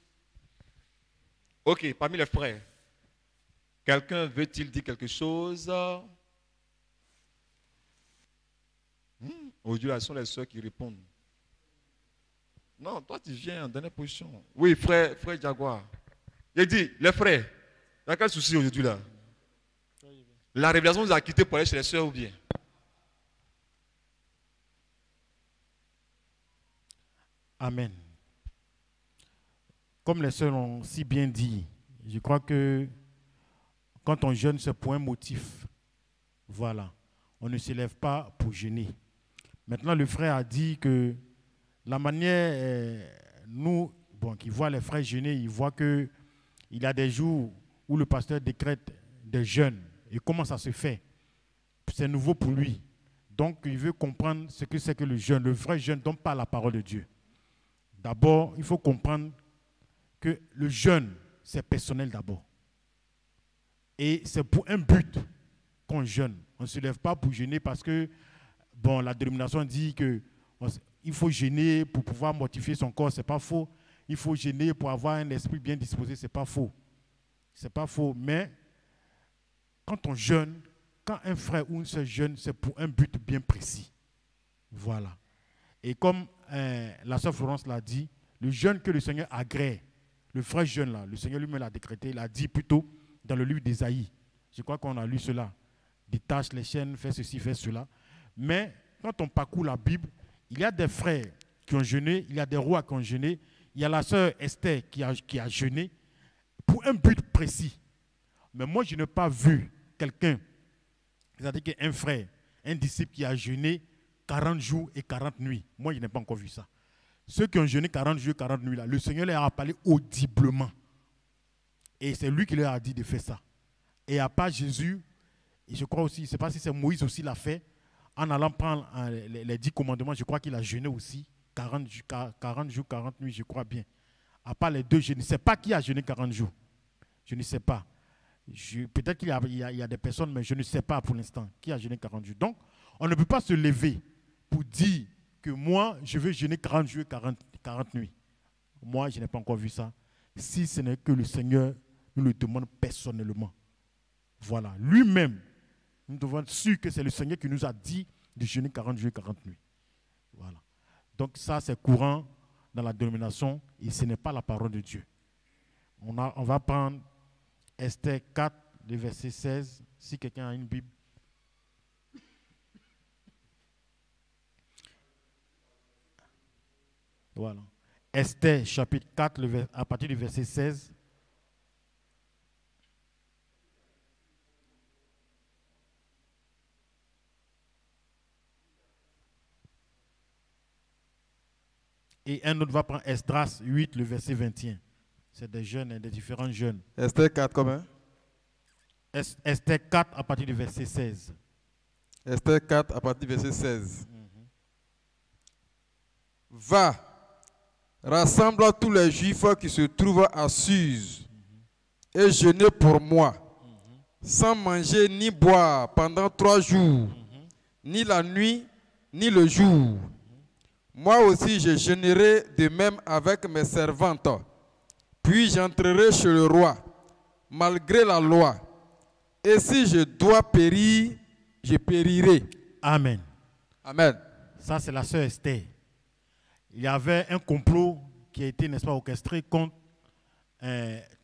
Ok, parmi les frères, quelqu'un veut-il dire quelque chose? Aujourd'hui, là, ce sont les sœurs qui répondent. Non, toi, tu viens en dernière position. Oui, frère Jaguar. Il dit, les frères, il y a quel souci aujourd'hui là? La révélation nous a quittés pour aller chez les sœurs ou bien? Amen. Comme les sœurs l'ont si bien dit, je crois que quand on jeûne, c'est pour un motif. Voilà. On ne se lève pas pour jeûner. Maintenant, le frère a dit que la manière, nous, qui voient les frères jeûner, ils voient qu'il y a des jours où le pasteur décrète des jeûnes. Et comment ça se fait? C'est nouveau pour lui. Donc, il veut comprendre ce que c'est que le jeûne. Le vrai jeûne ne donne pas la parole de Dieu. D'abord, il faut comprendre que le jeûne, c'est personnel d'abord. Et c'est pour un but qu'on jeûne. On ne se lève pas pour jeûner parce que, la dénomination dit qu'il faut jeûner pour pouvoir mortifier son corps, ce n'est pas faux. Il faut jeûner pour avoir un esprit bien disposé, ce n'est pas faux. Ce n'est pas faux, mais quand on jeûne, quand un frère ou une sœur jeûne, c'est pour un but bien précis. Voilà. Et comme la sœur Florence l'a dit, le jeûne que le Seigneur agrée, le vrai jeûne là, le Seigneur lui-même l'a décrété, il a dit plutôt dans le livre d'Ésaïe. Je crois qu'on a lu cela. Détache les chaînes, fais ceci, fais cela. Mais quand on parcourt la Bible, il y a des frères qui ont jeûné, il y a des rois qui ont jeûné, il y a la sœur Esther qui a jeûné pour un but précis. Mais moi, je n'ai pas vu quelqu'un, c'est-à-dire qu'un frère, un disciple qui a jeûné 40 jours et 40 nuits. Moi, je n'ai pas encore vu ça. Ceux qui ont jeûné 40 jours et 40 nuits, là, le Seigneur leur a parlé audiblement. Et c'est lui qui leur a dit de faire ça. Et à part Jésus, et je crois aussi, je ne sais pas si c'est Moïse aussi l'a fait, en allant prendre les 10 commandements, je crois qu'il a jeûné aussi 40 jours, 40 nuits, je crois bien. À part les deux, je ne sais pas qui a jeûné 40 jours. Je ne sais pas. Peut-être qu'il y a des personnes, mais je ne sais pas pour l'instant qui a jeûné 40 jours. Donc, on ne peut pas se lever pour dire que moi, je veux jeûner 40 jours et 40 nuits. Moi, je n'ai pas encore vu ça. Si ce n'est que le Seigneur nous le demande personnellement. Voilà. Lui-même, nous devons être sûrs que c'est le Seigneur qui nous a dit de jeûner 40 jours et 40 nuits. Voilà. Donc ça, c'est courant dans la dénomination et ce n'est pas la parole de Dieu. On va prendre Esther 4, le verset 16, si quelqu'un a une Bible. Voilà. Esther, chapitre 4, à partir du verset 16. Et un autre va prendre Esdras 8, le verset 21. C'est des jeunes, des différents jeunes. Esther 4 combien? Esther 4 à partir du verset 16. Esther 4 à partir du verset 16. Va, rassemble tous les Juifs qui se trouvent à Suse et jeûnez pour moi, sans manger ni boire pendant 3 jours, ni la nuit, ni le jour. Moi aussi, je jeûnerai de même avec mes servantes. Puis j'entrerai chez le roi, malgré la loi. Et si je dois périr, je périrai. Amen. Amen. Ça, c'est la sœur Esther. Il y avait un complot qui a été, n'est-ce pas, orchestré contre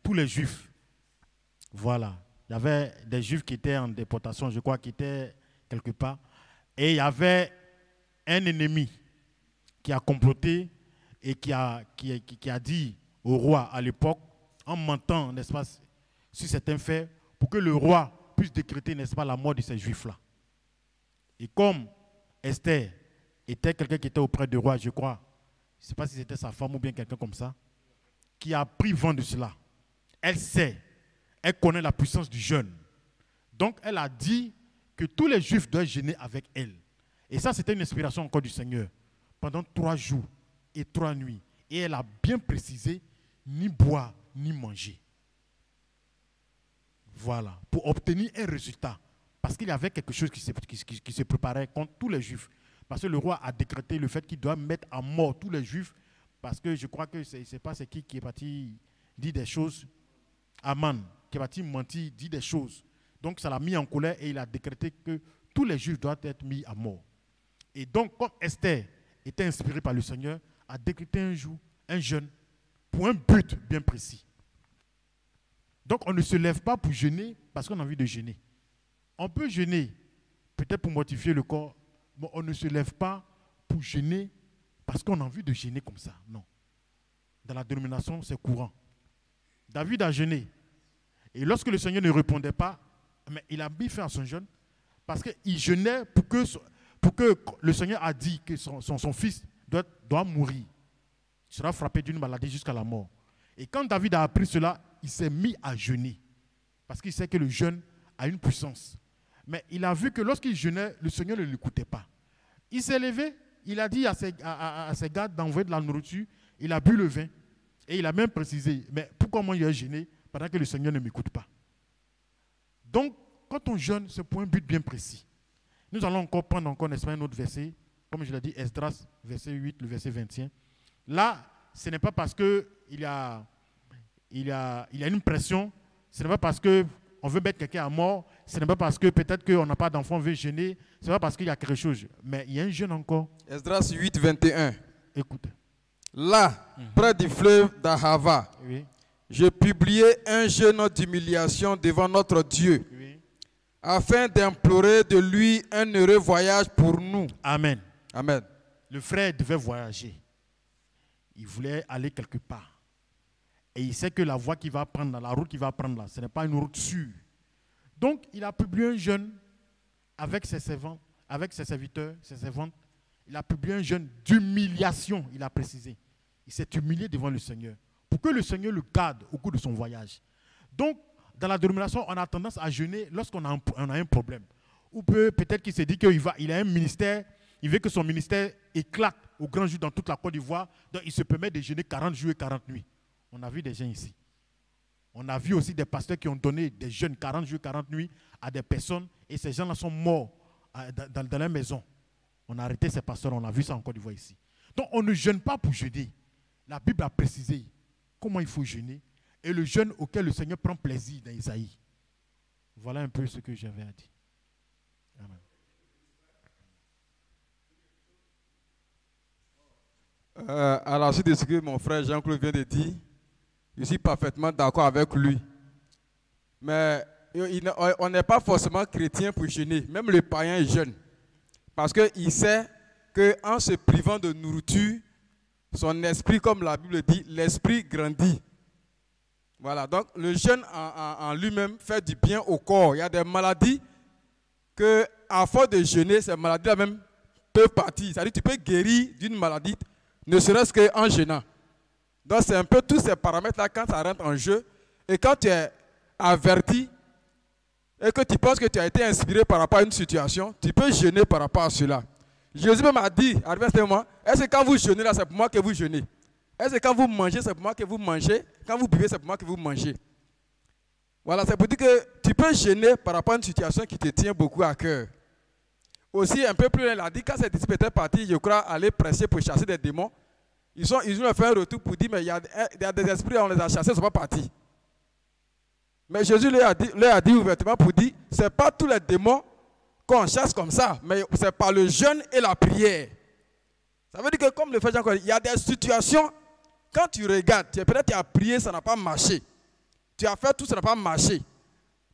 tous les Juifs. Voilà. Il y avait des Juifs qui étaient en déportation, je crois, qui étaient quelque part. Et il y avait un ennemi qui a comploté et qui a dit au roi à l'époque, en mentant, n'est-ce pas, sur certains faits, pour que le roi puisse décréter, n'est-ce pas, la mort de ces Juifs-là. Et comme Esther était quelqu'un qui était auprès du roi, je crois, je ne sais pas si c'était sa femme ou bien quelqu'un comme ça, qui a pris vent de cela. Elle sait, elle connaît la puissance du jeûne. Donc, elle a dit que tous les Juifs doivent jeûner avec elle. Et ça, c'était une inspiration encore du Seigneur. Pendant 3 jours et 3 nuits. Et elle a bien précisé, ni boire, ni manger. Voilà, pour obtenir un résultat. Parce qu'il y avait quelque chose qui se préparait contre tous les Juifs. Parce que le roi a décrété le fait qu'il doit mettre à mort tous les Juifs. Parce que je crois que je ne sais pas c'est qui est parti dire des choses. Aman, qui est parti mentir, dit des choses. Donc ça l'a mis en colère et il a décrété que tous les Juifs doivent être mis à mort. Et donc, comme Esther était inspirée par le Seigneur, a décrété un jour, un jeûne, pour un but bien précis. Donc on ne se lève pas pour jeûner parce qu'on a envie de jeûner. On peut jeûner peut-être pour mortifier le corps, mais on ne se lève pas pour jeûner parce qu'on a envie de jeûner comme ça. Non. Dans la dénomination, c'est courant. David a jeûné. Et lorsque le Seigneur ne répondait pas, mais il a mis fin à son jeûne parce qu'il jeûnait pour que le Seigneur a dit que son fils doit mourir. Il sera frappé d'une maladie jusqu'à la mort. Et quand David a appris cela, il s'est mis à jeûner. Parce qu'il sait que le jeûne a une puissance. Mais il a vu que lorsqu'il jeûnait, le Seigneur ne l'écoutait pas. Il s'est levé, il a dit à ses gardes d'envoyer de la nourriture, il a bu le vin. Et il a même précisé, mais pourquoi moi il a jeûné pendant que le Seigneur ne m'écoute pas? Donc, quand on jeûne, c'est pour un but bien précis. Nous allons encore prendre n'est-ce pas, un autre verset, comme je l'ai dit, Esdras, verset 8, le verset 21. Là, ce n'est pas parce qu'il y a une pression, ce n'est pas parce qu'on veut mettre quelqu'un à mort, ce n'est pas parce que peut-être qu'on n'a pas d'enfant, on veut jeûner, ce n'est pas parce qu'il y a quelque chose. Mais il y a un jeûne encore. Esdras 8, 21. Écoute. Là, près du fleuve d'Ahava, oui, je publiais un jeûne d'humiliation devant notre Dieu, oui, afin d'implorer de lui un heureux voyage pour nous. Amen. Amen. Le frère devait voyager. Il voulait aller quelque part. Et il sait que la voie qu'il va prendre, la route qu'il va prendre là, ce n'est pas une route sûre. Donc, il a publié un jeûne avec ses servants, avec ses serviteurs, ses servantes. Il a publié un jeûne d'humiliation, il a précisé. Il s'est humilié devant le Seigneur pour que le Seigneur le garde au cours de son voyage. Donc, dans la dénomination, on a tendance à jeûner lorsqu'on a un problème. Ou peut-être qu'il s'est dit qu'il a un ministère, il veut que son ministère éclate au grand jour dans toute la Côte d'Ivoire. Donc, il se permet de jeûner 40 jours et 40 nuits. On a vu des gens ici. On a vu aussi des pasteurs qui ont donné des jeûnes 40 jours et 40 nuits à des personnes et ces gens-là sont morts dans leur maison. On a arrêté ces pasteurs, on a vu ça en Côte d'Ivoire ici. Donc, on ne jeûne pas pour jeûner. La Bible a précisé comment il faut jeûner et le jeûne auquel le Seigneur prend plaisir dans Isaïe. Voilà un peu ce que j'avais à dire. Amen. À la suite de ce que mon frère Jean-Claude vient de dire, je suis parfaitement d'accord avec lui. Mais on n'est pas forcément chrétien pour jeûner. Même le païen jeûne. Parce qu'il sait qu'en se privant de nourriture, son esprit, comme la Bible dit, l'esprit grandit. Voilà, donc le jeûne en lui-même fait du bien au corps. Il y a des maladies que, à force de jeûner, ces maladies-là même peuvent partir. C'est-à-dire que tu peux guérir d'une maladie, ne serait-ce qu'en jeûnant. Donc c'est un peu tous ces paramètres-là quand ça rentre en jeu. Et quand tu es averti et que tu penses que tu as été inspiré par rapport à une situation, tu peux jeûner par rapport à cela. Jésus même a dit, arrivé à ce moment, est-ce que quand vous jeûnez là, c'est pour moi que vous jeûnez? Est-ce que quand vous mangez, c'est pour moi que vous mangez? Quand vous buvez, c'est pour moi que vous mangez? Voilà, c'est pour dire que tu peux jeûner par rapport à une situation qui te tient beaucoup à cœur. Aussi, un peu plus loin, il a dit, quand ces disciples étaient partis, je crois, aller prêcher pour chasser des démons, ils ont fait un retour pour dire, mais il y a des esprits, on les a chassés, ils ne sont pas partis. Mais Jésus leur a dit ouvertement pour dire, ce n'est pas tous les démons qu'on chasse comme ça, mais c'est par le jeûne et la prière. Ça veut dire que comme le frère Jean, il y a des situations, quand tu regardes, peut-être tu as prié, ça n'a pas marché. Tu as fait tout, ça n'a pas marché.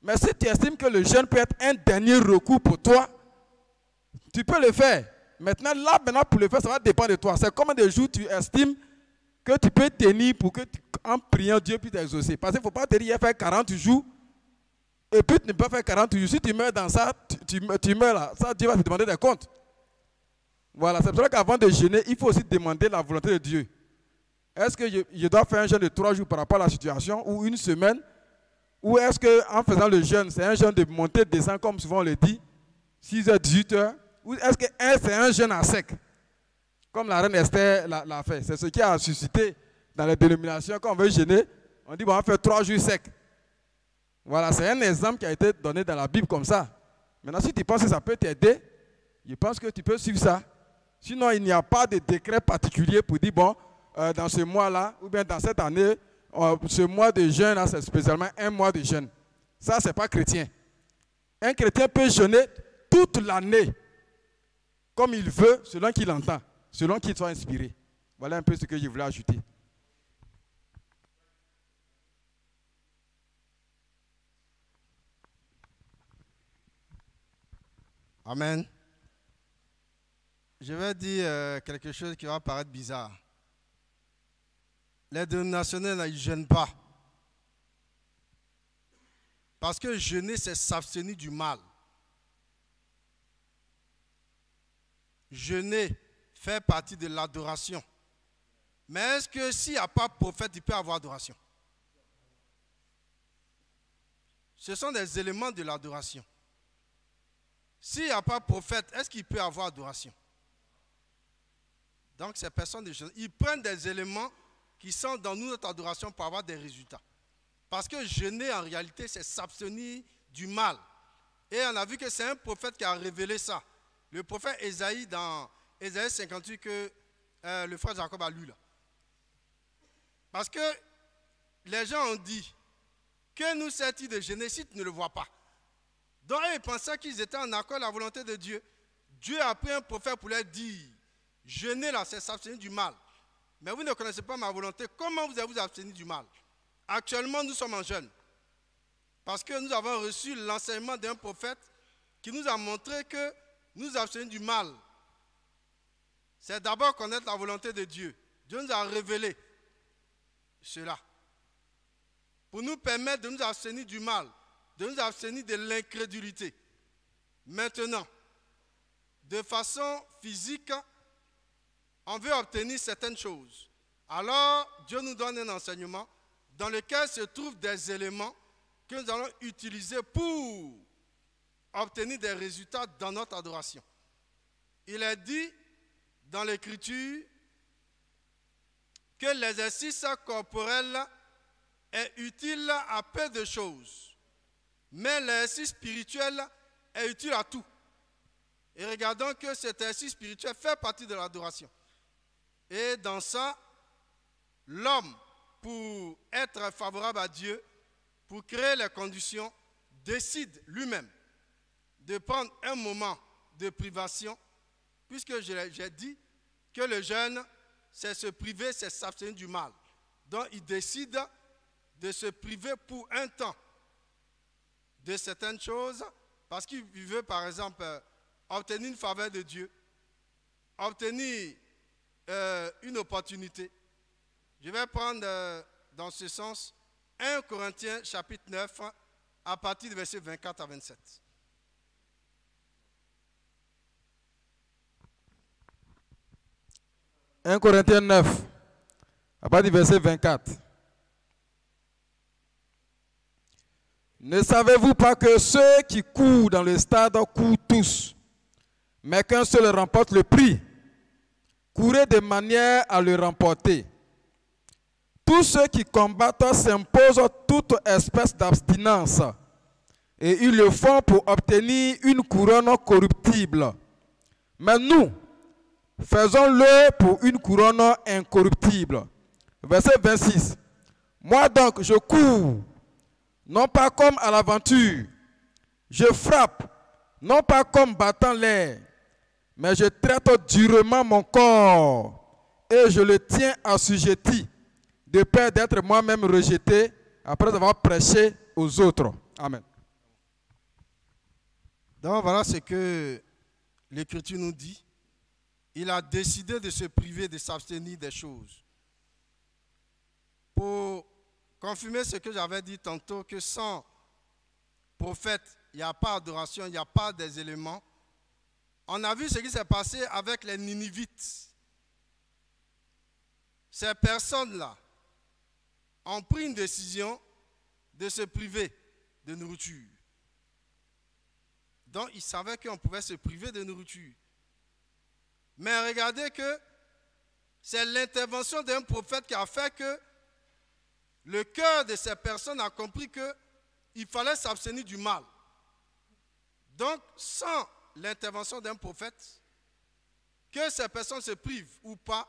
Mais si tu estimes que le jeûne peut être un dernier recours pour toi, tu peux le faire. Maintenant, pour le faire, ça va dépendre de toi. C'est combien de jours tu estimes que tu peux tenir pour que, en priant, Dieu puisse t'exaucer. Parce qu'il ne faut pas te dire, faire 40 jours, et puis tu ne peux pas faire 40 jours. Si tu meurs dans ça, tu meurs là. Ça, Dieu va te demander des comptes. Voilà, c'est pour ça qu'avant de jeûner, il faut aussi demander la volonté de Dieu. Est-ce que je dois faire un jeûne de 3 jours par rapport à la situation, ou une semaine? Ou est-ce qu'en faisant le jeûne, c'est un jeûne de montée, de descente, comme souvent on le dit, 6h, 18h? Ou est-ce que c'est un jeûne à sec? Comme la reine Esther l'a fait. C'est ce qui a suscité dans les dénominations. Quand on veut jeûner, on dit bon, on va faire 3 jours secs. Voilà, c'est un exemple qui a été donné dans la Bible comme ça. Maintenant, si tu penses que ça peut t'aider, je pense que tu peux suivre ça. Sinon, il n'y a pas de décret particulier pour dire bon, dans ce mois-là, ou bien dans cette année, ce mois de jeûne, c'est spécialement un mois de jeûne. Ça, ce n'est pas chrétien. Un chrétien peut jeûner toute l'année, comme il veut, selon qu'il entend, selon qu'il soit inspiré. Voilà un peu ce que je voulais ajouter. Amen. Je vais dire quelque chose qui va paraître bizarre. Les dénominationnels, ils ne jeûnent pas. Parce que jeûner, c'est s'abstenir du mal. Jeûner fait partie de l'adoration. Mais est-ce que s'il n'y a pas de prophète, il peut avoir adoration? Ce sont des éléments de l'adoration. S'il n'y a pas de prophète, est-ce qu'il peut avoir adoration? Donc, ces personnes, ils prennent des éléments qui sont dans notre adoration pour avoir des résultats. Parce que jeûner, en réalité, c'est s'abstenir du mal. Et on a vu que c'est un prophète qui a révélé ça. Le prophète Ésaïe, dans Ésaïe 58, que le frère Jacob a lu là. Parce que les gens ont dit, que nous sert-il de jeûner si tu ne le vois pas? Donc, ils pensaient qu'ils étaient en accord avec la volonté de Dieu. Dieu a pris un prophète pour leur dire, jeûner là, c'est s'abstenir du mal. Mais vous ne connaissez pas ma volonté. Comment vous allez vous abstenir du mal? Actuellement, nous sommes en jeûne. Parce que nous avons reçu l'enseignement d'un prophète qui nous a montré que nous abstenir du mal. C'est d'abord connaître la volonté de Dieu. Dieu nous a révélé cela. Pour nous permettre de nous abstenir du mal, de nous abstenir de l'incrédulité. Maintenant, de façon physique, on veut obtenir certaines choses. Alors, Dieu nous donne un enseignement dans lequel se trouvent des éléments que nous allons utiliser pour obtenir des résultats dans notre adoration. Il est dit dans l'Écriture que l'exercice corporel est utile à peu de choses, mais l'exercice spirituel est utile à tout. Et regardons que cet exercice spirituel fait partie de l'adoration. Et dans ça, l'homme, pour être favorable à Dieu, pour créer les conditions, décide lui-même de prendre un moment de privation, puisque j'ai dit que le jeûne, c'est se priver, c'est s'abstenir du mal. Donc il décide de se priver pour un temps de certaines choses, parce qu'il veut par exemple obtenir une faveur de Dieu, obtenir une opportunité. Je vais prendre dans ce sens 1 Corinthiens chapitre 9 à partir du verset 24 à 27. « 1 Corinthiens 9, à partir du verset 24. Ne savez-vous pas que ceux qui courent dans le stade courent tous, mais qu'un seul remporte le prix? Courez de manière à le remporter. Tous ceux qui combattent s'imposent toute espèce d'abstinence, et ils le font pour obtenir une couronne corruptible. Mais nous, faisons-le pour une couronne incorruptible. » Verset 26. « Moi donc, je cours, non pas comme à l'aventure. Je frappe, non pas comme battant l'air, mais je traite durement mon corps et je le tiens assujetti, de peur d'être moi-même rejeté après avoir prêché aux autres. Amen. Donc voilà ce que l'Écriture nous dit. Il a décidé de se priver, de s'abstenir des choses. Pour confirmer ce que j'avais dit tantôt, que sans prophète, il n'y a pas d'adoration, il n'y a pas des éléments. On a vu ce qui s'est passé avec les Ninivites. Ces personnes-là ont pris une décision de se priver de nourriture. Donc, ils savaient qu'on pouvait se priver de nourriture. Mais regardez que c'est l'intervention d'un prophète qui a fait que le cœur de ces personnes a compris qu'il fallait s'abstenir du mal. Donc, sans l'intervention d'un prophète, que ces personnes se privent ou pas,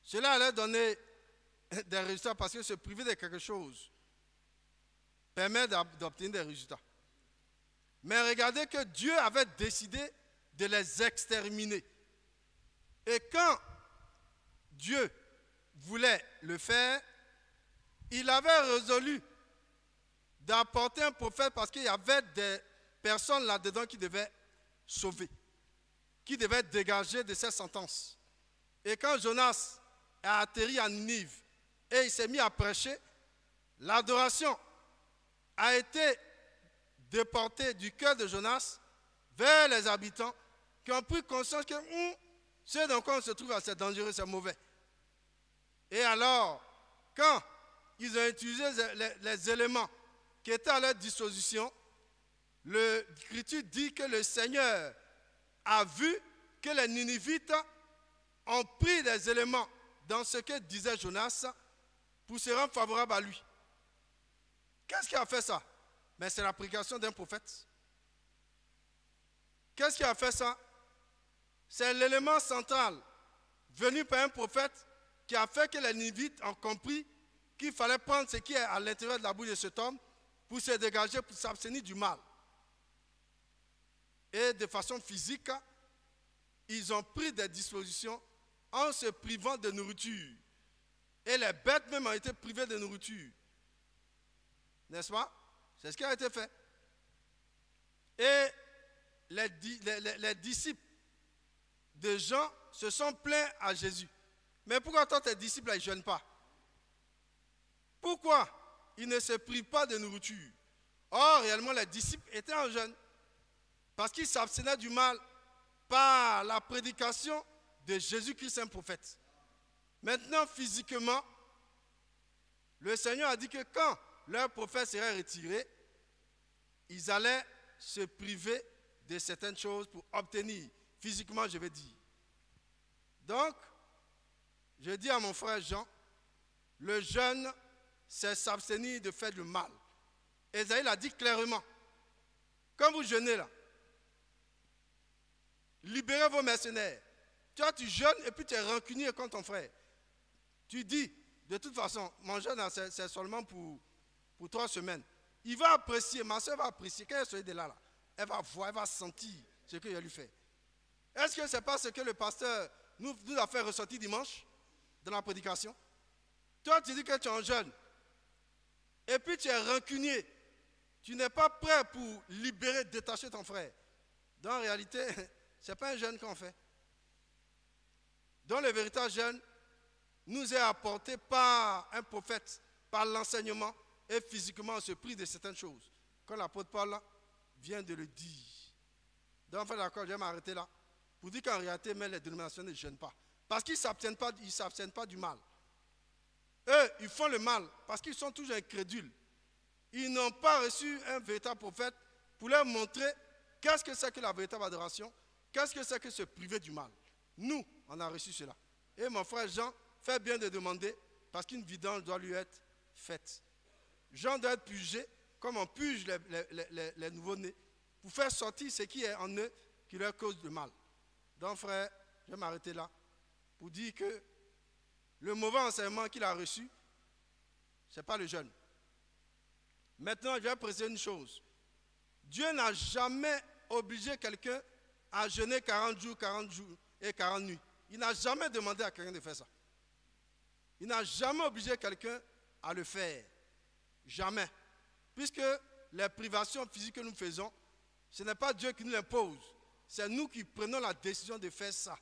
cela allait donner des résultats parce que se priver de quelque chose permet d'obtenir des résultats. Mais regardez que Dieu avait décidé de les exterminer. Et quand Dieu voulait le faire, il avait résolu d'apporter un prophète parce qu'il y avait des personnes là-dedans qui devaient sauver, qui devaient dégager de ces sentences. Et quand Jonas a atterri à Ninive et il s'est mis à prêcher, l'adoration a été déportée du cœur de Jonas vers les habitants qui ont pris conscience que ce dans quoi on se trouve, c'est dangereux, c'est mauvais. Et alors, quand ils ont utilisé les éléments qui étaient à leur disposition, l'Écriture dit que le Seigneur a vu que les Ninivites ont pris des éléments dans ce que disait Jonas pour se rendre favorable à lui. Qu'est-ce qui a fait ça? Mais c'est la prédication d'un prophète. Qu'est-ce qui a fait ça? C'est l'élément central venu par un prophète qui a fait que les Ninivites ont compris qu'il fallait prendre ce qui est à l'intérieur de la bouche de cet homme pour se dégager, pour s'abstenir du mal. Et de façon physique, ils ont pris des dispositions en se privant de nourriture. Et les bêtes même ont été privées de nourriture. N'est-ce pas? C'est ce qui a été fait. Et les disciples de Jean se sont plaints à Jésus. Mais pourquoi toi, tes disciples, ils ne jeûnent pas? Pourquoi ils ne se privent pas de nourriture? Or, réellement, les disciples étaient en jeûne. Parce qu'ils s'abstenaient du mal par la prédication de Jésus-Christ, un prophète. Maintenant, physiquement, le Seigneur a dit que quand leur prophète serait retiré, ils allaient se priver de certaines choses pour obtenir, physiquement je vais dire. Donc, je dis à mon frère Jean, le jeûne, c'est s'abstenir de faire du mal. Ésaïe l'a dit clairement. Quand vous jeûnez là, libérez vos mercenaires. Toi, tu jeûnes et puis tu es rancunier contre ton frère. Tu dis, de toute façon, mon jeûne, c'est seulement pour 3 semaines. Il va apprécier, ma soeur va apprécier. Quand elle sera de là, elle va voir, elle va sentir ce que je lui fais. Est-ce que ce n'est pas ce que le pasteur nous a fait ressortir dimanche dans la prédication? Toi, tu dis que tu es en jeûne. Et puis tu es rancunier. Tu n'es pas prêt pour libérer, détacher ton frère. Dans la réalité, ce n'est pas un jeûne qu'on fait. Donc le véritable jeûne nous est apporté par un prophète, par l'enseignement, et physiquement on se prive de certaines choses. Comme l'apôtre Paul vient de le dire. Donc, enfin, d'accord, je vais m'arrêter là. Pour dire qu'en réalité, même les dénominations ne jeûnent pas. Parce qu'ils ne s'abstiennent pas du mal. Eux, ils font le mal parce qu'ils sont toujours incrédules. Ils n'ont pas reçu un véritable prophète pour leur montrer qu'est-ce que c'est que la véritable adoration, qu'est-ce que c'est que se priver du mal. Nous, on a reçu cela. Et mon frère Jean fait bien de demander parce qu'une vidange doit lui être faite. Jean doit être purgé comme on purge les nouveaux-nés pour faire sortir ce qui est en eux qui leur cause du mal. Donc frère, je vais m'arrêter là pour dire que le mauvais enseignement qu'il a reçu, ce n'est pas le jeûne. Maintenant, je vais préciser une chose. Dieu n'a jamais obligé quelqu'un à jeûner 40 jours et 40 nuits. Il n'a jamais demandé à quelqu'un de faire ça. Il n'a jamais obligé quelqu'un à le faire. Jamais. Puisque les privations physiques que nous faisons, ce n'est pas Dieu qui nous l'impose. C'est nous qui prenons la décision de faire ça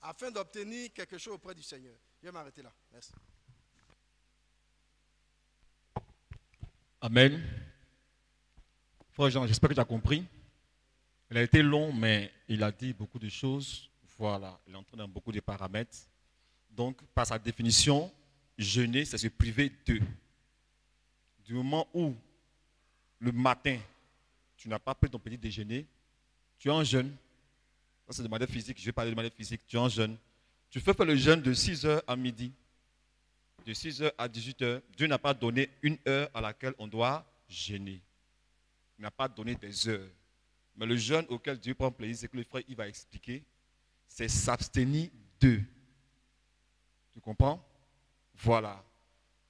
afin d'obtenir quelque chose auprès du Seigneur. Je vais m'arrêter là. Merci. Amen. Frère Jean, j'espère que tu as compris. Il a été long, mais il a dit beaucoup de choses. Voilà, il est entré dans beaucoup de paramètres. Donc, par sa définition, jeûner, c'est se priver d'eux. Du moment où, le matin, tu n'as pas pris ton petit déjeuner, tu es en jeûne. Ça, c'est de manière physique. Je vais parler de manière physique. Tu es en jeûne. Tu fais faire le jeûne de 6h à midi. De 6h à 18h. Dieu n'a pas donné une heure à laquelle on doit jeûner. Il n'a pas donné des heures. Mais le jeûne auquel Dieu prend plaisir, c'est que le frère il va expliquer, c'est s'abstenir d'eux. Tu comprends? Voilà.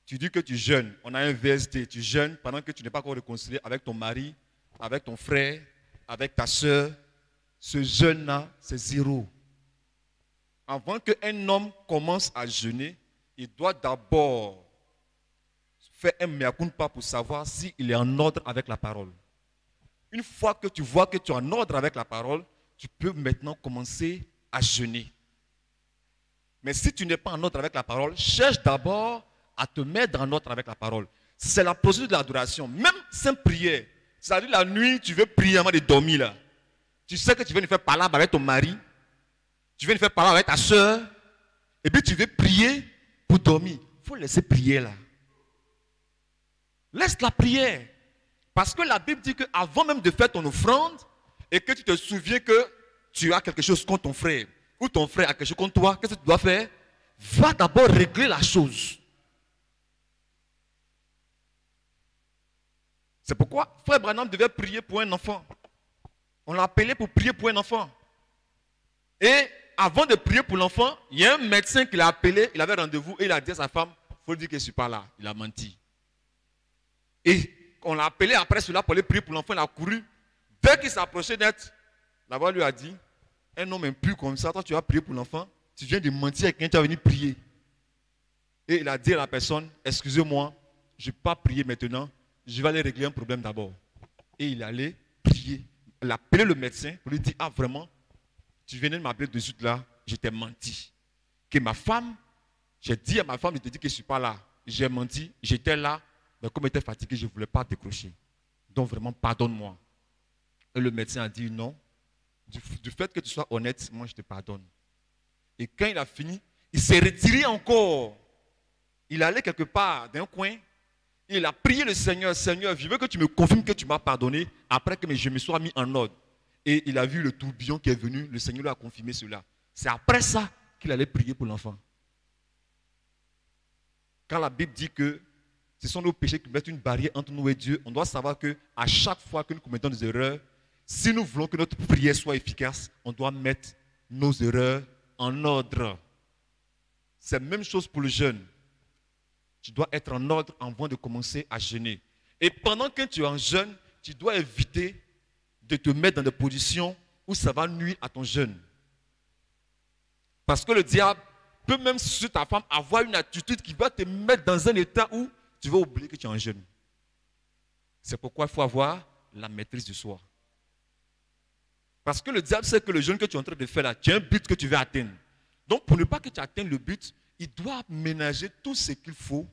Tu dis que tu jeûnes. On a un VSD. Tu jeûnes pendant que tu n'es pas encore réconcilié avec ton mari, avec ton frère, avec ta soeur. Ce jeûne-là, c'est zéro. Avant qu'un homme commence à jeûner, il doit d'abord faire un mea culpa pour savoir s'il est en ordre avec la parole. Une fois que tu vois que tu es en ordre avec la parole, tu peux maintenant commencer à jeûner. Mais si tu n'es pas en ordre avec la parole, cherche d'abord à te mettre en ordre avec la parole. C'est la procédure de l'adoration. Même sans prière. C'est-à-dire la nuit, tu veux prier avant de dormir là. Tu sais que tu viens de faire palabre avec ton mari. Tu viens de faire palabre avec ta soeur. Et puis tu veux prier pour dormir. Il faut laisser prier là. Laisse la prière. Parce que la Bible dit qu'avant même de faire ton offrande, et que tu te souviens que tu as quelque chose contre ton frère, ou ton frère a quelque chose contre toi, qu'est-ce que tu dois faire? Va d'abord régler la chose. C'est pourquoi frère Branham devait prier pour un enfant. On l'a appelé pour prier pour un enfant. Et avant de prier pour l'enfant, il y a un médecin qui l'a appelé, il avait rendez-vous et il a dit à sa femme, il faut dire que je ne suis pas là. Il a menti. Et on l'a appelé après cela pour aller prier pour l'enfant, il a couru. Dès qu'il s'approchait d'être, la voix lui a dit, un homme impur comme ça, toi tu vas prier pour l'enfant, tu viens de mentir à quelqu'un, tu vas venir prier. Et il a dit à la personne, excusez-moi, je ne vais pas prier maintenant, je vais aller régler un problème d'abord. Et il allait prier. Il a appelé le médecin pour lui dire, ah vraiment, tu venais de m'appeler de suite là, je t'ai menti. Que ma femme, j'ai dit à ma femme, je te dis que je ne suis pas là. J'ai menti, j'étais là, mais comme j'étais fatigué, je ne voulais pas décrocher. Donc vraiment, pardonne-moi. Et le médecin a dit non. Du fait que tu sois honnête, moi je te pardonne. Et quand il a fini, il s'est retiré encore. Il allait quelque part d'un coin. Il a prié le Seigneur, Seigneur, je veux que tu me confirmes que tu m'as pardonné après que je me sois mis en ordre. Et il a vu le tourbillon qui est venu, le Seigneur lui a confirmé cela. C'est après ça qu'il allait prier pour l'enfant. Quand la Bible dit que ce sont nos péchés qui mettent une barrière entre nous et Dieu, on doit savoir qu'à chaque fois que nous commettons des erreurs, si nous voulons que notre prière soit efficace, on doit mettre nos erreurs en ordre. C'est la même chose pour le jeûne. Tu dois être en ordre avant de commencer à jeûner. Et pendant que tu es en jeûne, tu dois éviter de te mettre dans des positions où ça va nuire à ton jeûne. Parce que le diable peut même sur ta femme avoir une attitude qui va te mettre dans un état où tu vas oublier que tu es en jeûne. C'est pourquoi il faut avoir la maîtrise de soi. Parce que le diable sait que le jeûne que tu es en train de faire là, tu as un but que tu veux atteindre. Donc pour ne pas que tu atteignes le but, il doit ménager tout ce qu'il faut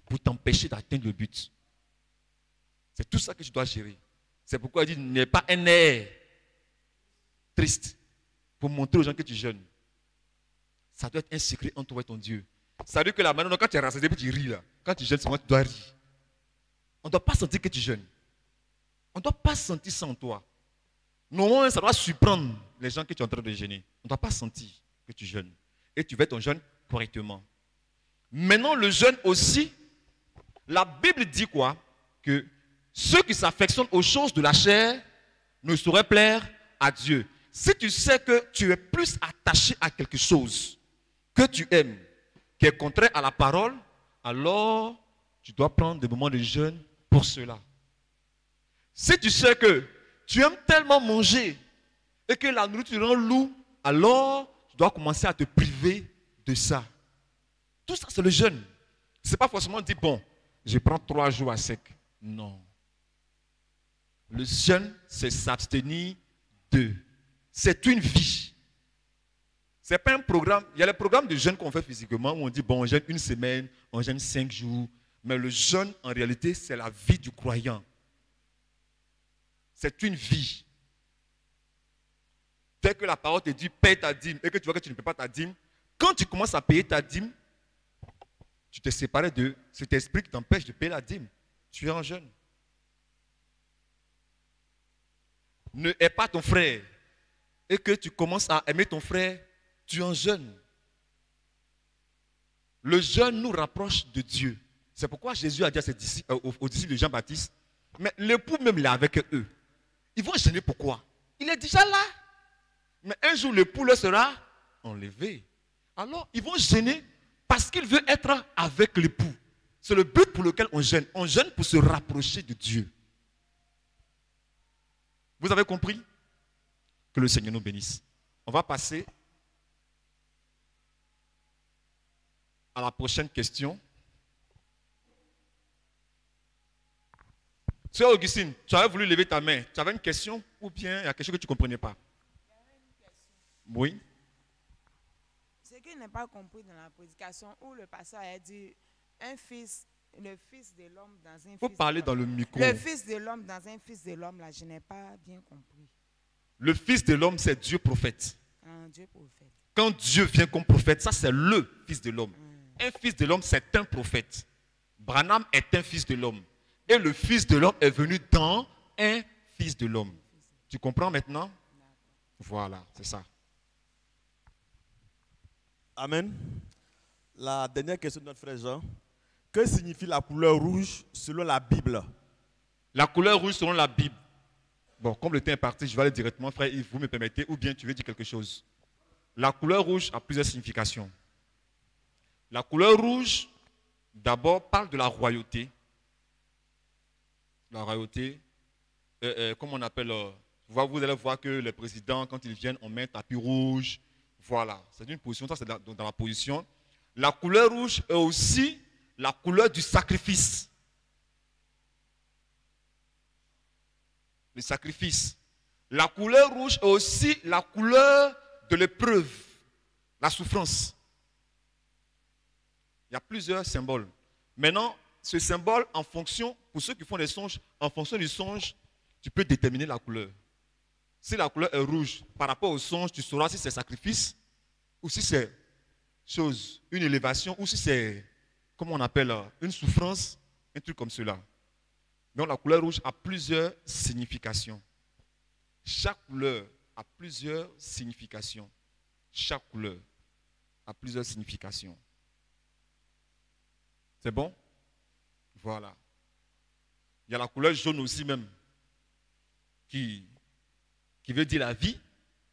pour t'empêcher d'atteindre le but. C'est tout ça que tu dois gérer. C'est pourquoi il dit, n'aie pas un air triste pour montrer aux gens que tu jeûnes. Ça doit être un secret entre toi et ton Dieu. Ça veut dire que là, maintenant, quand tu es rassasié, tu ris là. Quand tu jeûnes, c'est moi tu dois rire. On ne doit pas sentir que tu jeûnes. On ne doit pas sentir ça en toi. Normalement, ça doit surprendre les gens que tu es en train de jeûner. On ne doit pas sentir que tu jeûnes. Et tu fais ton jeûne correctement. Maintenant, le jeûne aussi, la Bible dit quoi? Que ceux qui s'affectionnent aux choses de la chair ne sauraient plaire à Dieu. Si tu sais que tu es plus attaché à quelque chose que tu aimes, qui est contraire à la parole, alors tu dois prendre des moments de jeûne pour cela. Si tu sais que tu aimes tellement manger et que la nourriture te rend lourd, alors tu dois commencer à te priver de ça. Tout ça, c'est le jeûne. Ce n'est pas forcément dire, bon, je prends 3 jours à sec. Non. Le jeûne, c'est s'abstenir de. C'est une vie. Ce n'est pas un programme. Il y a les programmes de jeûne qu'on fait physiquement où on dit, bon, on jeûne 1 semaine, on jeûne 5 jours. Mais le jeûne, en réalité, c'est la vie du croyant. C'est une vie. Dès que la parole te dit, paye ta dîme, et que tu vois que tu ne payes pas ta dîme, quand tu commences à payer ta dîme, tu t'es séparé de cet esprit qui t'empêche de payer la dîme. Tu es en jeûne. Ne hais pas ton frère. Et que tu commences à aimer ton frère, tu es en jeûne. Le jeûne nous rapproche de Dieu. C'est pourquoi Jésus a dit à ses disciples, aux disciples de Jean-Baptiste, mais l'époux même là avec eux. Ils vont gêner pourquoi? Il est déjà là. Mais un jour, l'époux leur sera enlevé. Alors, ils vont gêner parce qu'il veut être avec l'époux. C'est le but pour lequel on jeûne. On jeûne pour se rapprocher de Dieu. Vous avez compris? Que le Seigneur nous bénisse. On va passer à la prochaine question. Sœur Augustine, tu avais voulu lever ta main. Tu avais une question ou bien il y a quelque chose que tu ne comprenais pas? Oui. Ce qui n'est pas compris dans la prédication où le pasteur a dit un fils, le fils de l'homme dans un fils de l'homme. Il faut parler dans le micro. Le fils de l'homme dans un fils de l'homme, là, je n'ai pas bien compris. Le fils de l'homme, c'est Dieu prophète. Dieu prophète. Quand Dieu vient comme prophète, ça c'est le fils de l'homme. Un fils de l'homme, c'est un prophète. Branham est un fils de l'homme. Et le fils de l'homme est venu dans un fils de l'homme. Tu comprends maintenant? Voilà, c'est ça. Amen. La dernière question de notre frère Jean. Que signifie la couleur rouge selon la Bible? La couleur rouge selon la Bible. Bon, comme le temps est parti, je vais aller directement, frère Yves, vous me permettez, ou bien tu veux dire quelque chose? La couleur rouge a plusieurs significations. La couleur rouge, d'abord, parle de la royauté. La royauté, comme on appelle, vous allez voir que les présidents, quand ils viennent, on met un tapis rouge. Voilà, c'est une position, ça c'est dans la position. La couleur rouge est aussi la couleur du sacrifice. Le sacrifice. La couleur rouge est aussi la couleur de l'épreuve, la souffrance. Il y a plusieurs symboles. Maintenant, ce symbole, en fonction, pour ceux qui font des songes, en fonction du songe, tu peux déterminer la couleur. Si la couleur est rouge, par rapport au songe, tu sauras si c'est sacrifice, ou si c'est chose, une élévation, ou si c'est, comment on appelle, une souffrance, un truc comme cela. Donc la couleur rouge a plusieurs significations. Chaque couleur a plusieurs significations. Chaque couleur a plusieurs significations. C'est bon? Voilà. Il y a la couleur jaune aussi même, qui veut dire la vie,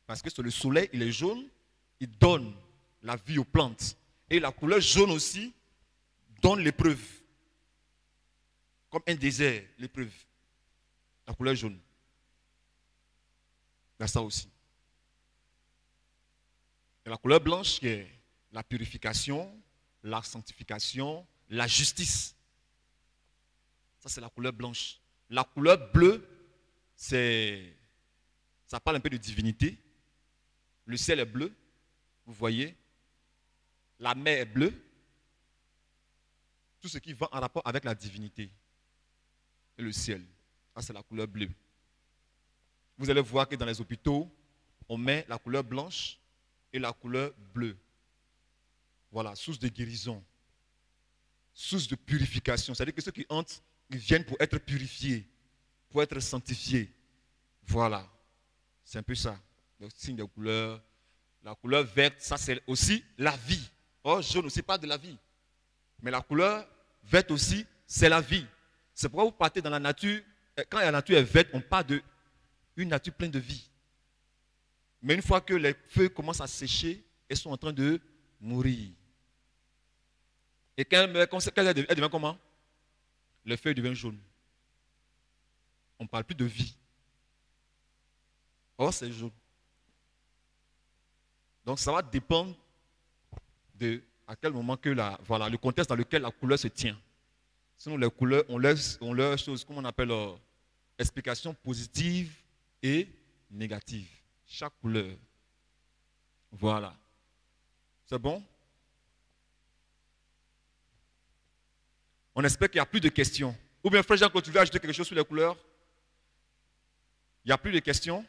parce que c'est le soleil, il est jaune, il donne la vie aux plantes. Et la couleur jaune aussi donne l'épreuve. Comme un désert, l'épreuve. La couleur jaune. Il y a ça aussi. Et la couleur blanche qui est la purification, la sanctification, la justice. Ça c'est la couleur blanche. La couleur bleue, ça parle un peu de divinité. Le ciel est bleu, vous voyez. La mer est bleue. Tout ce qui va en rapport avec la divinité. Et le ciel. Ça, c'est la couleur bleue. Vous allez voir que dans les hôpitaux, on met la couleur blanche et la couleur bleue. Voilà, source de guérison. Source de purification. C'est-à-dire que ceux qui entrent, ils viennent pour être purifiés, pour être sanctifiés. Voilà. C'est un peu ça. Le signe de couleur. La couleur verte, ça c'est aussi la vie. Oh, jaune aussi parle de la vie. Mais la couleur verte aussi, c'est la vie. C'est pourquoi vous partez dans la nature. Quand la nature est verte, on parle d'une nature pleine de vie. Mais une fois que les feuilles commencent à sécher, elles sont en train de mourir. Et quand elle devient comment? Les feuilles deviennent jaunes. On ne parle plus de vie. Or, c'est jaune. Donc, ça va dépendre de à quel moment que le contexte dans lequel la couleur se tient. Sinon, les couleurs, on leur chose, comment on appelle, explication positive et négative. Chaque couleur. Voilà. C'est bon? On espère qu'il n'y a plus de questions. Ou bien, frère Jean-Claude, tu veux ajouter quelque chose sur les couleurs? Il n'y a plus de questions?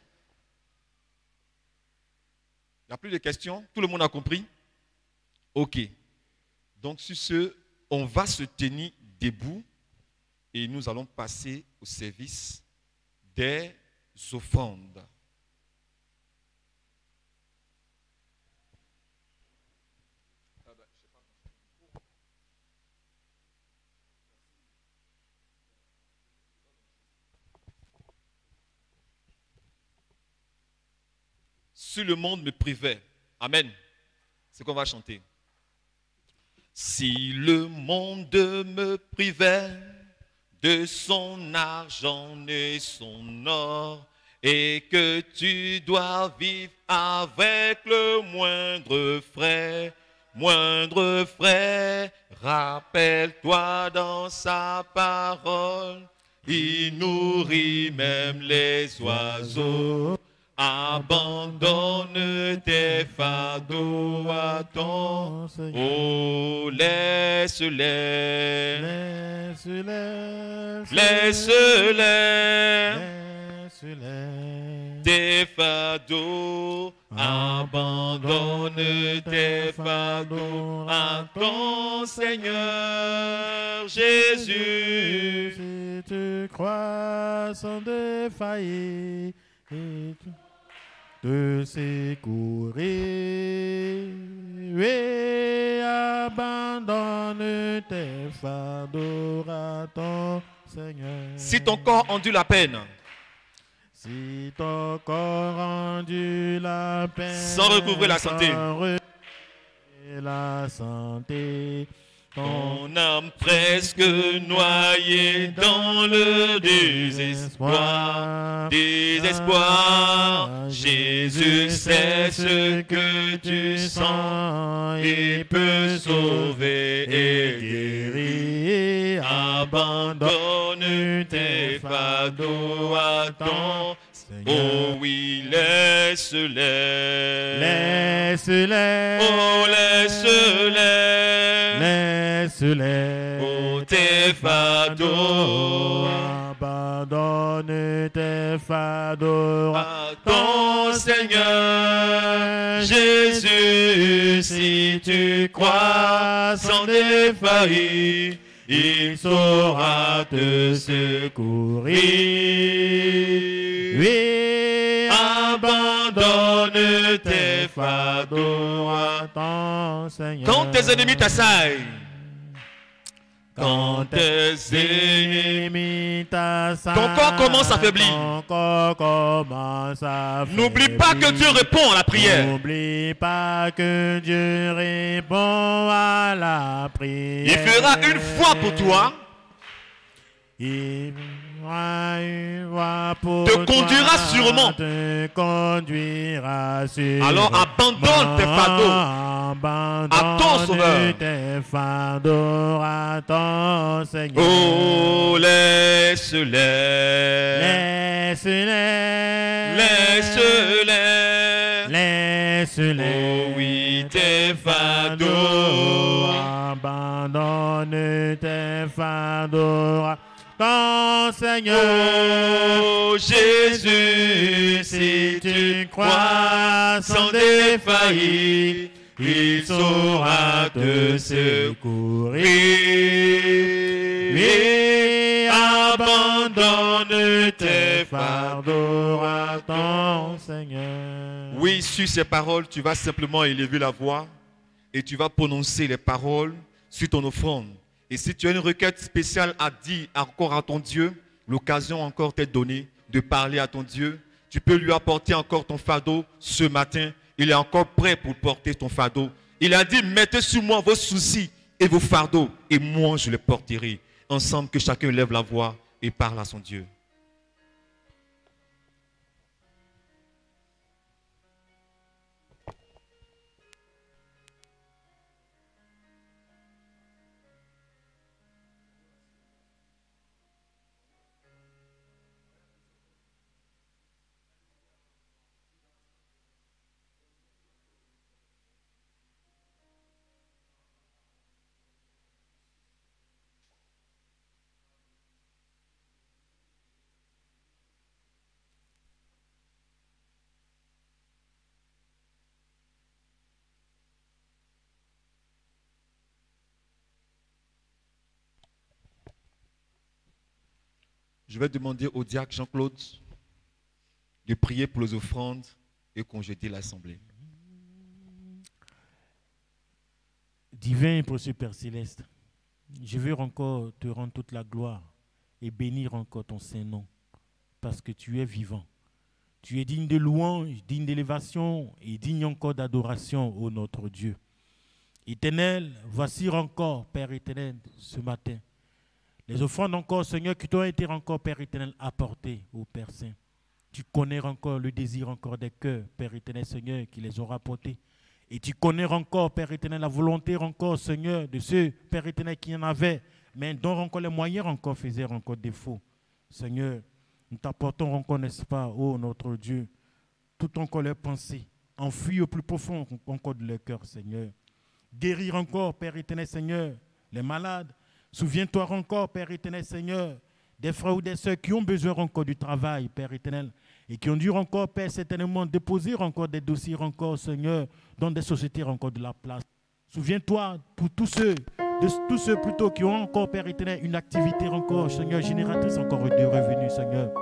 Il n'y a plus de questions? Tout le monde a compris? Ok. Donc, sur ce, on va se tenir debout et nous allons passer au service des offrandes. Si le monde me privait, amen, c'est qu'on va chanter. Si le monde me privait de son argent et son or, et que tu dois vivre avec le moindre frais, rappelle-toi dans sa parole, il nourrit même les oiseaux. Abandonne tes fardeaux à ton Seigneur. Oh, laisse-les. Tes fardeaux. Abandonne tes fardeaux à ton Seigneur Jésus. Si tu crois sans défaillir, de secourir, et abandonne tes fardeaux à ton Seigneur. Si ton corps endure la peine, si ton corps endure la peine, sans recouvrer la santé, ton âme presque noyée dans le désespoir, Jésus sait ce que tu sens, il peut sauver et guérir. Abandonne tes fardeaux à ton Seigneur. Oh oui, laisse-les. Laisse-les. Oh, laisse-les. Laisse-les. Oh, tes fardeaux. Abandonne tes fardeaux à ton Seigneur Jésus. Si tu crois sans défaillir, il saura te secourir. Oui, abandonne tes fardeaux à ton Seigneur. Quand tes ennemis t'assaillent, quand tes ennemis t'assaillent, ton corps commence à faiblir. N'oublie pas que Dieu répond à la prière. N'oublie pas que Dieu répond à la prière. Il fera une fois pour toi. Il te conduira sûrement. Alors abandonne tes fardeaux à ton Sauveur. Oh, laisse-les. Oh oui, tes fardeaux. Abandonne tes fardeaux. Ton Seigneur, oh Jésus, si tu crois sans défaillir, il saura te secourir. Et abandonne tes fardeaux à ton Seigneur. Oui, sur ces paroles, tu vas simplement élever la voix et tu vas prononcer les paroles sur ton offrande. Et si tu as une requête spéciale à dire encore à ton Dieu, l'occasion encore t'est donnée de parler à ton Dieu. Tu peux lui apporter encore ton fardeau ce matin. Il est encore prêt pour porter ton fardeau. Il a dit, mettez sur moi vos soucis et vos fardeaux, et moi je les porterai. Ensemble, que chacun lève la voix et parle à son Dieu. Je vais demander au diacre Jean-Claude de prier pour les offrandes et congédier l'assemblée. Divin et précieux Père Céleste, je veux encore te rendre toute la gloire et bénir encore ton Saint-Nom, parce que tu es vivant. Tu es digne de louange, digne d'élévation et digne encore d'adoration, ô notre Dieu. Éternel, voici encore, Père éternel, ce matin, les offrandes encore, Seigneur, qui t'ont été encore, Père éternel, apportées, ô Père Saint. Tu connais encore le désir encore des cœurs, Père éternel, Seigneur, qui les aura portés. Et tu connais encore, Père éternel, la volonté encore, Seigneur, de ceux, Père éternel, qui en avaient, mais dont encore les moyens encore faisaient encore défaut. Seigneur, nous t'apportons encore, n'est-ce pas, ô notre Dieu, tout encore leurs pensées, enfouies au plus profond encore de leur cœur, Seigneur. Guérir encore, Père éternel, Seigneur, les malades. Souviens-toi encore, Père éternel, Seigneur, des frères ou des sœurs qui ont besoin encore du travail, Père éternel, et qui ont dû encore, Père, certainement déposer encore des dossiers encore, Seigneur, dans des sociétés encore de la place. Souviens-toi pour tous ceux plutôt qui ont encore, Père éternel, une activité encore, Seigneur, génératrice encore de revenus, Seigneur.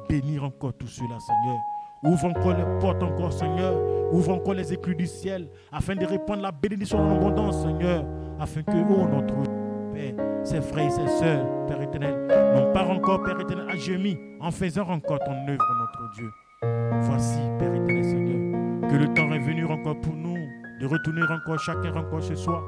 Bénir encore tous ceux-là, Seigneur. Ouvre encore les portes encore, Seigneur. Ouvre encore les éclus du ciel, afin de répandre la bénédiction en abondance, Seigneur. Afin que, oh, notre Père, ses frères et ses sœurs, Père éternel, n'ont pas encore, Père éternel, à gémir en faisant encore ton œuvre, notre Dieu. Voici, Père éternel, Seigneur, que le temps est venu encore pour nous de retourner encore chacun encore chez soi.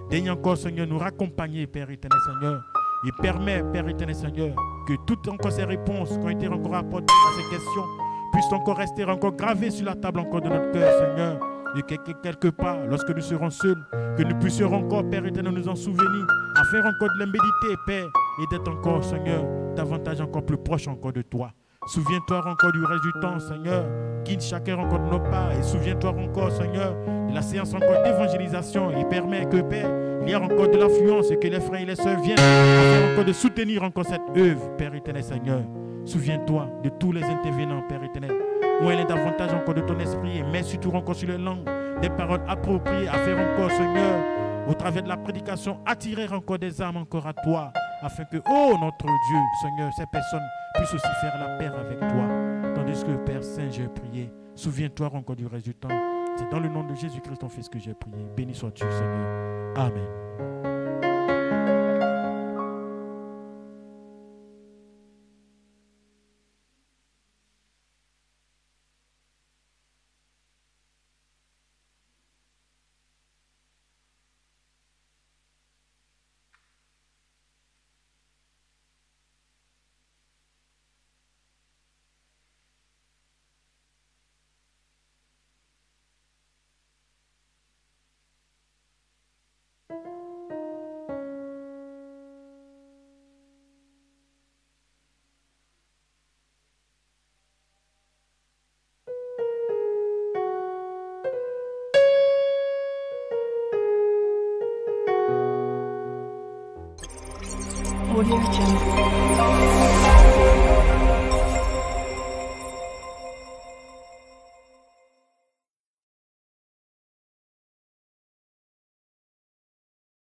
Daigne encore, Seigneur, nous raccompagner, Père éternel, Seigneur. Et permet, Père éternel, Seigneur, que toutes encore ces réponses qui ont été encore apportées à ces questions puissent encore rester encore gravées sur la table encore de notre cœur, Seigneur. Et quelque part, lorsque nous serons seuls, que nous puissions encore, Père éternel, nous en souvenir, à faire encore de la méditer, Père, et d'être encore, Seigneur, davantage encore plus proche encore de toi. Souviens-toi encore du reste du temps, Seigneur. Guide chacun encore de nos pas. Et souviens-toi encore, Seigneur, de la séance encore d'évangélisation. Et permet que, Père, il y a encore de l'affluence et que les frères et les sœurs viennent afin encore de soutenir encore cette œuvre, Père éternel, Seigneur. Souviens-toi de tous les intervenants, Père éternel. Où elle est davantage encore de ton esprit. Et mets surtout encore sur les langues des paroles appropriées à faire encore, Seigneur, au travers de la prédication, attirer encore des âmes encore à toi. Afin que, oh notre Dieu, Seigneur, ces personnes puissent aussi faire la paix avec toi. Tandis que, Père Saint, j'ai prié. Souviens-toi encore du reste du temps. C'est dans le nom de Jésus-Christ, ton Fils, que j'ai prié. Béni sois-tu, Seigneur. Amen. Audio Jungle.